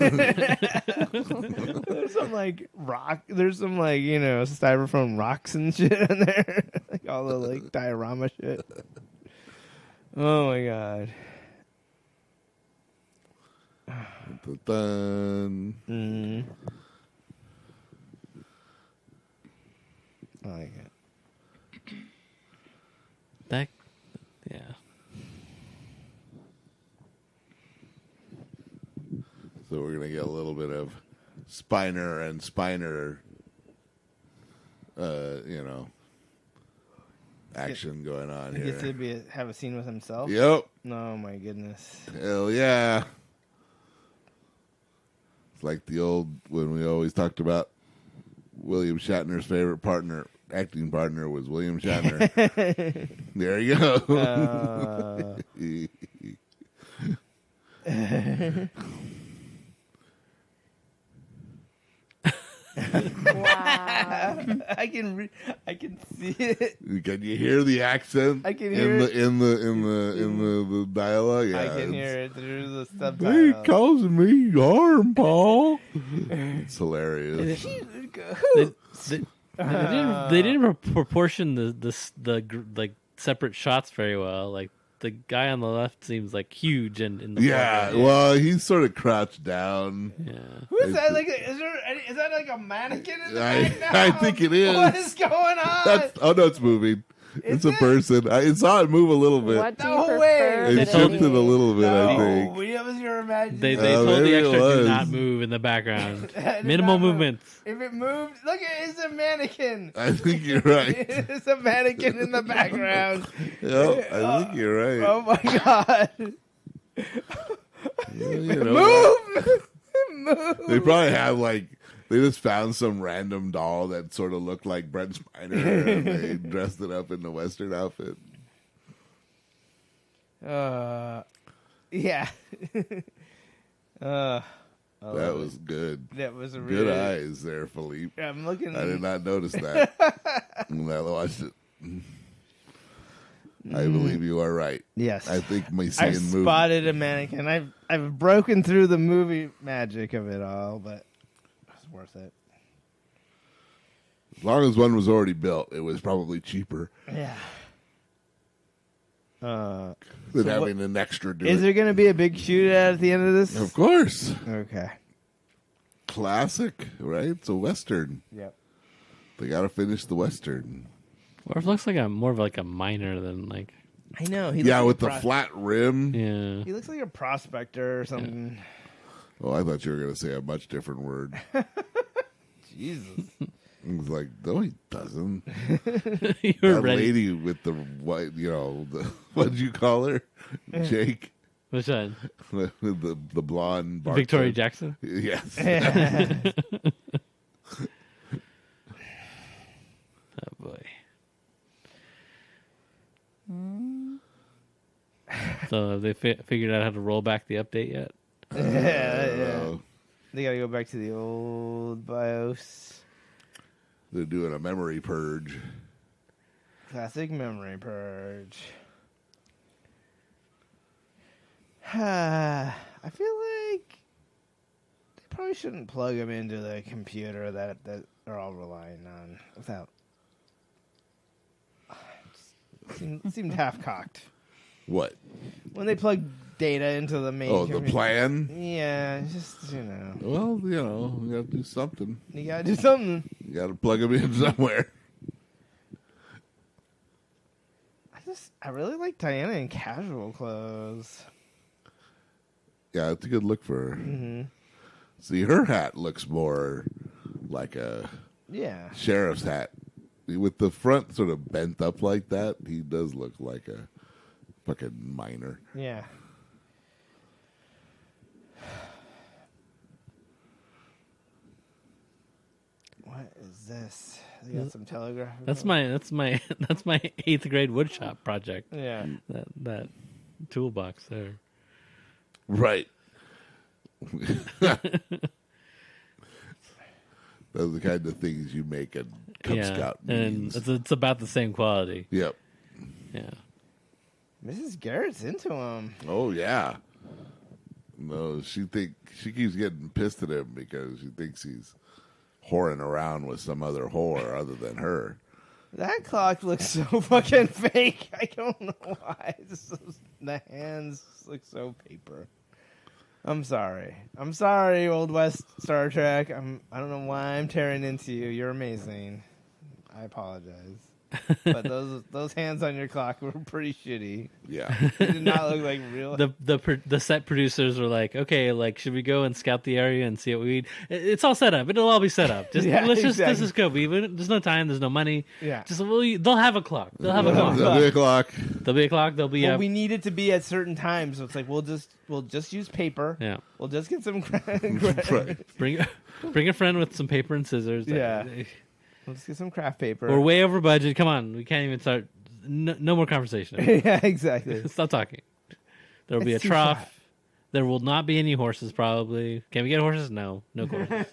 Speaker 3: some like rock. There's some like styrofoam rocks and shit in there, like all the like diorama shit. Oh my god.
Speaker 2: dun, dun.
Speaker 3: I like it.
Speaker 1: That, yeah.
Speaker 2: So we're gonna get a little bit of Spiner and Spiner, action going on
Speaker 3: I guess
Speaker 2: here.
Speaker 3: he'd have a scene with himself.
Speaker 2: Yep.
Speaker 3: Oh my goodness.
Speaker 2: Hell yeah. It's like the old when we always talked about William Shatner's favorite acting partner was William Shatner. There you go.
Speaker 4: Wow.
Speaker 3: I can see it.
Speaker 2: Can you hear the accent?
Speaker 3: I can hear it.
Speaker 2: in the dialogue. Yeah,
Speaker 3: I can hear it through the
Speaker 2: They
Speaker 3: subtitles.
Speaker 2: causing me harm, Paul. It's hilarious.
Speaker 1: They didn't proportion the like separate shots very well. Like the guy on the left seems like huge and in the
Speaker 2: Yeah,
Speaker 1: foreground.
Speaker 2: well, he's sort of crouched down.
Speaker 1: Yeah.
Speaker 3: Who is that? Like, is that like a mannequin in the background?
Speaker 2: I think it is.
Speaker 3: What is going on?
Speaker 2: No, it's moving. It's
Speaker 3: Is
Speaker 2: a
Speaker 3: it?
Speaker 2: person. I saw it move a little bit.
Speaker 4: What do you
Speaker 3: No
Speaker 4: prefer?
Speaker 3: way.
Speaker 2: It
Speaker 1: They told
Speaker 2: shifted a little bit, I think.
Speaker 3: That was your imagination.
Speaker 1: They told the
Speaker 2: maybe it
Speaker 1: extra do
Speaker 2: was.
Speaker 1: not move in the background.
Speaker 3: Did
Speaker 1: Minimal
Speaker 3: not move.
Speaker 1: movements.
Speaker 3: If it moved, look, it's a mannequin.
Speaker 2: I think you're right.
Speaker 3: It's a mannequin in the background.
Speaker 2: Yep, I think you're right.
Speaker 3: Oh my god!
Speaker 2: Well, you know,
Speaker 3: Move!
Speaker 2: they probably have they just found some random doll that sort of looked like Brent Spiner and they dressed it up in the Western outfit.
Speaker 3: Yeah.
Speaker 2: That was good.
Speaker 3: That was a
Speaker 2: Good
Speaker 3: really
Speaker 2: eyes there, Philippe.
Speaker 3: I'm looking.
Speaker 2: I did not notice that when I watched it. I believe you are right.
Speaker 3: Yes.
Speaker 2: I think my
Speaker 3: I've
Speaker 2: seeing movie.
Speaker 3: spotted a mannequin. I've broken through the movie magic of it all, but it's worth it.
Speaker 2: As long as one was already built, it was probably cheaper
Speaker 3: Yeah.
Speaker 2: than
Speaker 3: So
Speaker 2: having an extra do
Speaker 3: Is
Speaker 2: it.
Speaker 3: there going to be a big shootout at the end of this?
Speaker 2: Of course.
Speaker 3: Okay.
Speaker 2: Classic, right? It's a Western.
Speaker 3: Yep.
Speaker 2: They got to finish the Western.
Speaker 1: Worf looks like more of like a miner than like.
Speaker 3: I know. He
Speaker 2: Yeah,
Speaker 3: looks
Speaker 2: with
Speaker 3: like
Speaker 2: the flat rim.
Speaker 1: Yeah.
Speaker 3: He looks like a prospector or something.
Speaker 2: Oh, I thought you were going to say a much different word.
Speaker 3: Jesus.
Speaker 2: I was like, no, he doesn't.
Speaker 1: You were
Speaker 2: That
Speaker 1: ready.
Speaker 2: lady with the white, what did you call her? Jake?
Speaker 1: Which one?
Speaker 2: the blonde bartender.
Speaker 1: Victoria Jackson.
Speaker 2: Yes.
Speaker 1: Oh boy. So have they figured out how to roll back the update yet?
Speaker 3: Yeah. They got to go back to the old BIOS.
Speaker 2: They're doing a memory purge.
Speaker 3: Classic memory purge. I feel like they probably shouldn't plug them into the computer that they're all relying on without. Seemed half cocked
Speaker 2: What?
Speaker 3: when they plug data into the main.
Speaker 2: Oh, the
Speaker 3: computer.
Speaker 2: plan?
Speaker 3: Yeah, just
Speaker 2: Well, you got to do something.
Speaker 3: you gotta do something.
Speaker 2: You got to plug them in somewhere.
Speaker 3: I really like Diana in casual clothes.
Speaker 2: Yeah, it's a good look for her.
Speaker 3: Mm-hmm.
Speaker 2: See, her hat looks more like a
Speaker 3: Yeah.
Speaker 2: sheriff's hat. With the front sort of bent up like that, he does look like a fucking miner.
Speaker 3: Yeah. What is this? They got some telegraph.
Speaker 1: That's my 8th grade woodshop project.
Speaker 3: Yeah.
Speaker 1: That toolbox there.
Speaker 2: Right. Those are the kind of things you make at Cub Scout
Speaker 1: and
Speaker 2: meetings.
Speaker 1: it's about the same quality.
Speaker 2: Yep.
Speaker 1: Yeah.
Speaker 3: Mrs. Garrett's into him.
Speaker 2: Oh yeah. No, she keeps getting pissed at him because she thinks he's whoring around with some other whore other than her.
Speaker 3: That clock looks so fucking fake. I don't know why. The hands look so paper. I'm sorry. I'm sorry, Old West Star Trek. I don't know why I'm tearing into you. You're amazing. I apologize. But those hands on your clock were pretty shitty.
Speaker 2: Yeah.
Speaker 3: They did not look like real.
Speaker 1: The set producers were like, okay, like should we go and scout the area and see what we need? It's all set up. It'll all be set up. Just
Speaker 3: Yeah,
Speaker 1: let's just
Speaker 3: exactly.
Speaker 1: go. There's no time. There's no money.
Speaker 3: Yeah.
Speaker 1: They'll have a clock. They'll have a clock.
Speaker 2: There'll be a clock.
Speaker 1: There'll be a clock. There'll be
Speaker 3: But
Speaker 1: a
Speaker 3: we need it to be at certain times, so it's like we'll just use paper.
Speaker 1: yeah.
Speaker 3: We'll just get some.
Speaker 2: Right.
Speaker 1: Bring a friend with some paper and scissors.
Speaker 3: Yeah. Let's get some craft paper.
Speaker 1: We're way over budget. Come on, we can't even start. No more conversation.
Speaker 3: Yeah, exactly.
Speaker 1: Stop talking. There will be a
Speaker 3: It's too
Speaker 1: trough.
Speaker 3: flat.
Speaker 1: There will not be any horses. Probably. Can we get horses? No horses.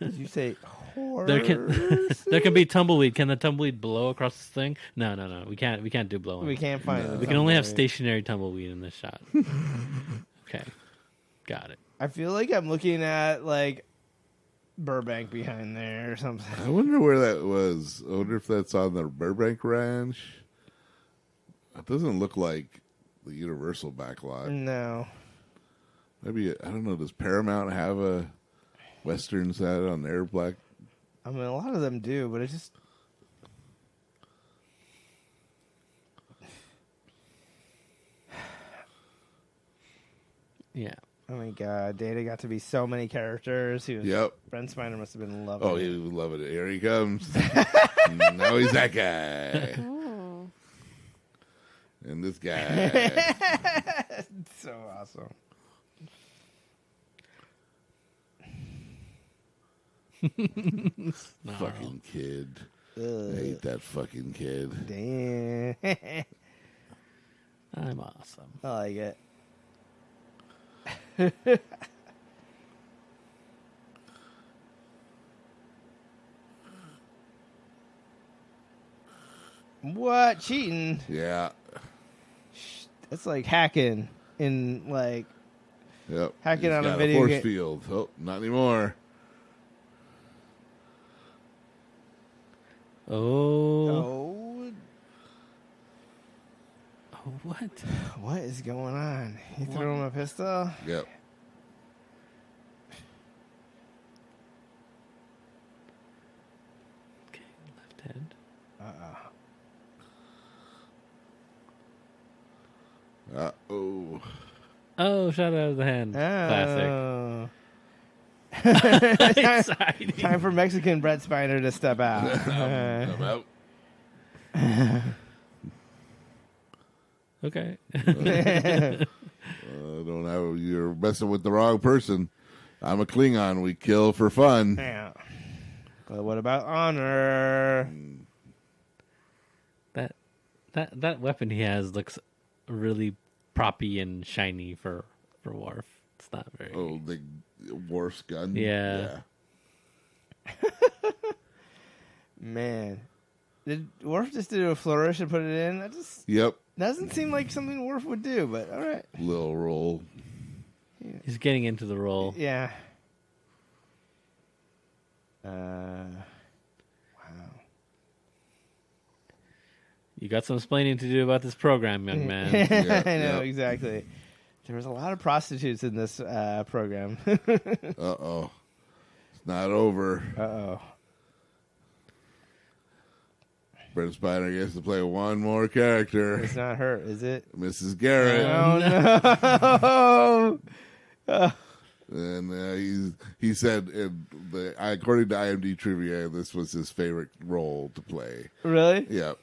Speaker 3: Did you say horse?
Speaker 1: There can be tumbleweed. Can the tumbleweed blow across this thing? No. We can't do blowing.
Speaker 3: We can't find it.
Speaker 1: We can only have stationary tumbleweed in this shot. Okay, got it.
Speaker 3: I feel like I'm looking at like Burbank behind there or something.
Speaker 2: I wonder where that was. I wonder if that's on the Burbank Ranch. It doesn't look like the Universal backlot.
Speaker 3: No.
Speaker 2: Maybe, I don't know, does Paramount have a Western set on their black?
Speaker 3: I mean, a lot of them do, but it just.
Speaker 1: Yeah.
Speaker 3: Oh my god, Data got to be so many characters.
Speaker 2: Yep.
Speaker 3: Brent Spiner must have been loving
Speaker 2: Oh,
Speaker 3: it.
Speaker 2: he would love it. Here he comes. Now he's that guy.
Speaker 4: Oh.
Speaker 2: And this guy.
Speaker 3: So awesome.
Speaker 2: Fucking kid. I
Speaker 3: Ugh.
Speaker 2: hate that fucking kid.
Speaker 3: Damn.
Speaker 1: I'm awesome.
Speaker 3: I like it. What? Cheating?
Speaker 2: Yeah.
Speaker 3: That's like hacking in like
Speaker 2: Yep.
Speaker 3: Hacking
Speaker 2: He's
Speaker 3: on a
Speaker 2: got
Speaker 3: video
Speaker 2: force
Speaker 3: game.
Speaker 2: field. Oh, not anymore.
Speaker 1: Oh.
Speaker 3: Oh,
Speaker 1: What?
Speaker 3: what is going on? He threw him a pistol?
Speaker 2: Yep.
Speaker 1: Okay, left hand.
Speaker 2: Uh-oh.
Speaker 1: Oh, shot out of the hand. Classic.
Speaker 3: Oh.
Speaker 1: Exciting.
Speaker 3: Time for Mexican Brett Spiner to step out.
Speaker 2: I'm out.
Speaker 1: Okay.
Speaker 2: Don't have, you're messing with the wrong person. I'm a Klingon. We kill for fun.
Speaker 3: Yeah. But what about honor?
Speaker 1: That weapon he has looks really proppy and shiny for Worf. It's not very.
Speaker 2: Oh, the Worf's gun.
Speaker 1: Yeah.
Speaker 3: Man. Did Worf just do a flourish and put it in? That just
Speaker 2: Yep.
Speaker 3: doesn't seem like something Worf would do, but all right.
Speaker 2: Little roll.
Speaker 1: He's getting into the role.
Speaker 3: Yeah. Wow.
Speaker 1: You got some explaining to do about this program, young man.
Speaker 2: Yeah,
Speaker 3: I know,
Speaker 2: yeah.
Speaker 3: exactly. There was a lot of prostitutes in this program.
Speaker 2: Uh-oh. It's not over.
Speaker 3: Uh-oh.
Speaker 2: Brent Spiner gets to play one more character.
Speaker 3: It's not her, is it?
Speaker 2: Mrs. Garrett.
Speaker 3: Oh, no.
Speaker 2: And he said, according to IMDb trivia, this was his favorite role to play.
Speaker 3: Really?
Speaker 2: Yep.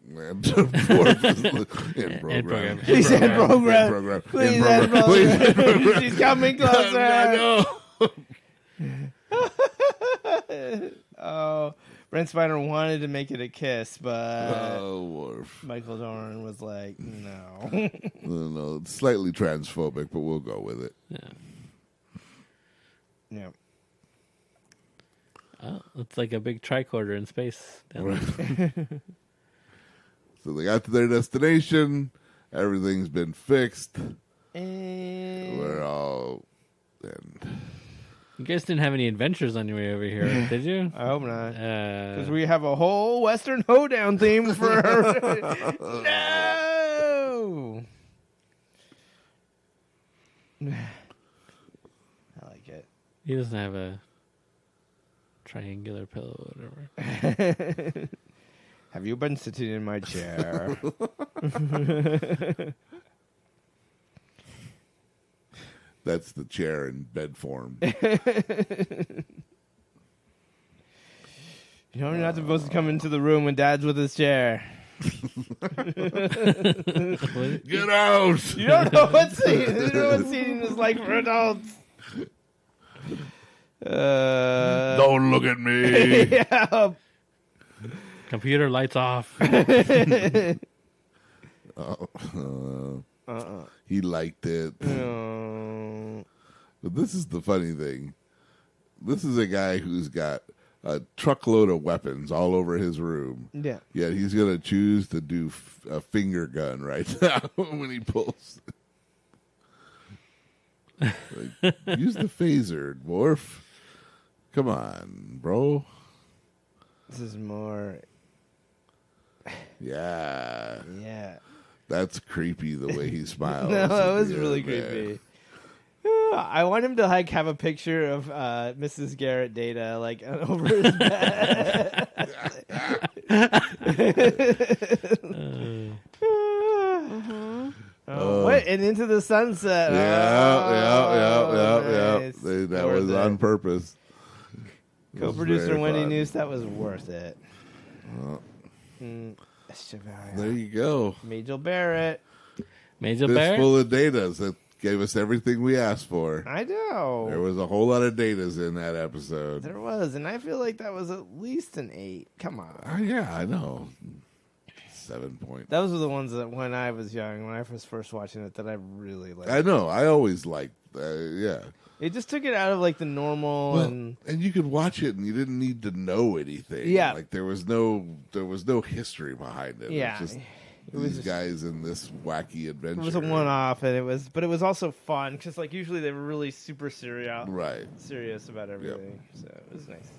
Speaker 2: And Worf is in program.
Speaker 3: He said program.
Speaker 2: In program.
Speaker 3: Please,
Speaker 2: In
Speaker 3: add
Speaker 2: program. Please, in
Speaker 3: program.
Speaker 2: program.
Speaker 3: She's coming closer.
Speaker 2: I know.
Speaker 3: Oh, Brent Spiner wanted to make it a kiss, but
Speaker 2: Oh, Worf.
Speaker 3: Michael Dorn was like, no.
Speaker 2: No, it's slightly transphobic, but we'll go with it.
Speaker 1: Yeah.
Speaker 3: Yeah.
Speaker 1: Oh, it's like a big tricorder in space. Down there.
Speaker 2: So they got to their destination. Everything's been fixed.
Speaker 3: And
Speaker 2: We're all... And
Speaker 1: You guys didn't have any adventures on your way over here, did you?
Speaker 3: I hope not. Because
Speaker 1: Uh,
Speaker 3: we have a whole Western hoedown theme for her. No!
Speaker 1: He doesn't have a triangular pillow or whatever.
Speaker 3: Have you been sitting in my chair?
Speaker 2: That's the chair in bed form.
Speaker 3: You know, you're not supposed to come into the room when Dad's with his chair.
Speaker 2: Get out!
Speaker 3: You don't know what seating is like for adults.
Speaker 2: Don't look at me.
Speaker 3: Yeah.
Speaker 1: Computer lights off.
Speaker 2: He liked it. But this is the funny thing. This is a guy who's got a truckload of weapons all over his room.
Speaker 3: Yeah.
Speaker 2: Yet he's going to choose to do a finger gun right now when he pulls. Like, use the phaser, Worf. Come on, bro.
Speaker 3: This is more.
Speaker 2: Yeah.
Speaker 3: Yeah.
Speaker 2: That's creepy the way he smiles.
Speaker 3: No, it was
Speaker 2: Yeah,
Speaker 3: really
Speaker 2: man.
Speaker 3: creepy. I want him to like have a picture of Mrs. Garrett Data like over his bed. What? And Into the Sunset.
Speaker 2: Yeah.
Speaker 3: Nice.
Speaker 2: That
Speaker 3: Worth
Speaker 2: was
Speaker 3: it.
Speaker 2: on purpose. It was
Speaker 3: Co-producer
Speaker 2: very
Speaker 3: Wendy
Speaker 2: fun.
Speaker 3: News. That was worth it.
Speaker 2: There you go.
Speaker 3: Majel Barrett.
Speaker 1: Major
Speaker 2: This
Speaker 1: Bear?
Speaker 2: full of datas that gave us everything we asked for.
Speaker 3: I know.
Speaker 2: There was a whole lot of datas in that episode.
Speaker 3: There was, and I feel like that was at least an 8. Come on.
Speaker 2: Oh, yeah, I know. 7 point.
Speaker 3: Those were the ones that when I was young, when I was first watching it, that I really liked.
Speaker 2: I know. I always liked. Yeah.
Speaker 3: It just took it out of like the normal
Speaker 2: Well,
Speaker 3: and
Speaker 2: and you could watch it, and you didn't need to know anything.
Speaker 3: Yeah.
Speaker 2: Like there was no history behind it.
Speaker 3: Yeah.
Speaker 2: It was just
Speaker 3: It was
Speaker 2: these
Speaker 3: just-
Speaker 2: guys in this wacky adventure.
Speaker 3: it was a one-off, and but it was also fun because like usually they were really super serious about everything. So it was nice.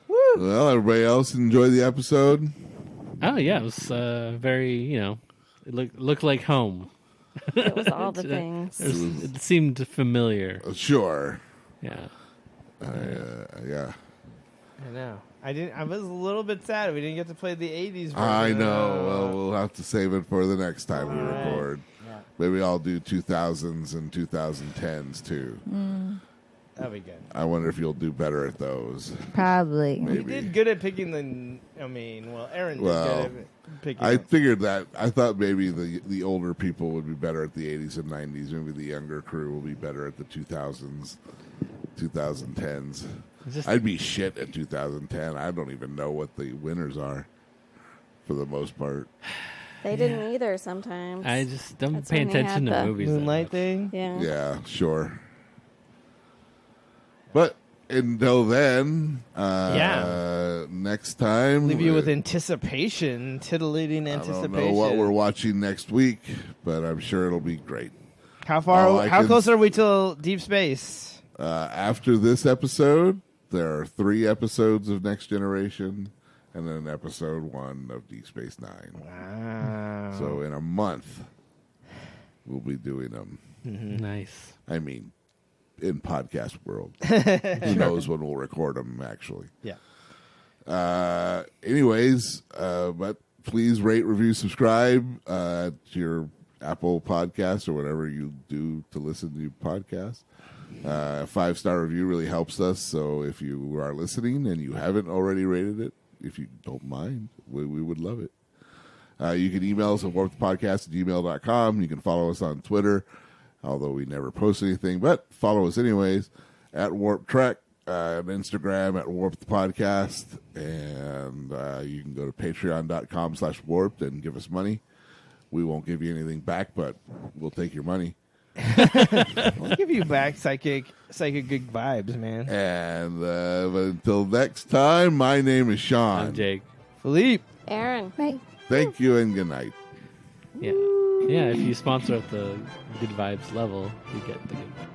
Speaker 2: Well, everybody else enjoy the episode.
Speaker 1: Oh yeah, it was very, it looked like home.
Speaker 4: It was all the things.
Speaker 1: It seemed familiar.
Speaker 2: Sure.
Speaker 1: Yeah.
Speaker 2: Yeah.
Speaker 3: I know. I was a little bit sad we didn't get to play the 80s version.
Speaker 2: I know. Well, we'll have to save it for the next time we record.
Speaker 3: Yeah.
Speaker 2: Maybe I'll do 2000s and 2010s too.
Speaker 3: That'd be good.
Speaker 2: I wonder if you'll do better at those.
Speaker 5: Probably.
Speaker 2: Maybe.
Speaker 3: You did good at picking Aaron did good at picking
Speaker 2: I
Speaker 3: them.
Speaker 2: figured that. I thought maybe the older people would be better at the 80s and 90s. Maybe the younger crew will be better at the 2000s, 2010s. I'd be shit at 2010. I don't even know what the winners are for the most part.
Speaker 4: They didn't either sometimes.
Speaker 1: I just don't
Speaker 4: That's
Speaker 1: pay
Speaker 4: when they
Speaker 1: attention
Speaker 4: had
Speaker 1: to
Speaker 4: the
Speaker 1: movies. that
Speaker 3: Moonlight
Speaker 1: much.
Speaker 3: thing.
Speaker 4: Yeah.
Speaker 2: Yeah, sure. But until then, next time,
Speaker 3: Leave you with anticipation, titillating
Speaker 2: I
Speaker 3: anticipation.
Speaker 2: don't know what we're watching next week, but I'm sure it'll be great.
Speaker 3: How far?
Speaker 2: All I
Speaker 3: How
Speaker 2: can-
Speaker 3: close are we till deep space?
Speaker 2: After this episode, there are 3 episodes of Next Generation, and then episode 1 of Deep Space Nine.
Speaker 3: Wow.
Speaker 2: So in a month, we'll be doing them.
Speaker 1: Nice.
Speaker 2: I mean, in podcast world, who knows when we'll record them? Actually,
Speaker 3: Yeah.
Speaker 2: anyways, but please rate, review, subscribe to your Apple Podcast or whatever you do to listen to podcasts. 5-star review really helps us. So if you are listening and you haven't already rated it, if you don't mind, we would love it. You can email us at warpthepodcast@gmail.com. You can follow us on Twitter, although we never post anything, but follow us anyways at Warp Trek, on Instagram at Warp the Podcast, and you can go to patreon.com/warped and give us money. We won't give you anything back, but we'll take your money.
Speaker 3: We'll give you back psychic good vibes, man.
Speaker 2: And but until next time, my name is Sean.
Speaker 1: I'm Jake.
Speaker 3: Philippe.
Speaker 4: Aaron.
Speaker 5: Right.
Speaker 2: Thank you and good night.
Speaker 1: Yeah. Yeah, if you sponsor at the good vibes level, you get the good vibes.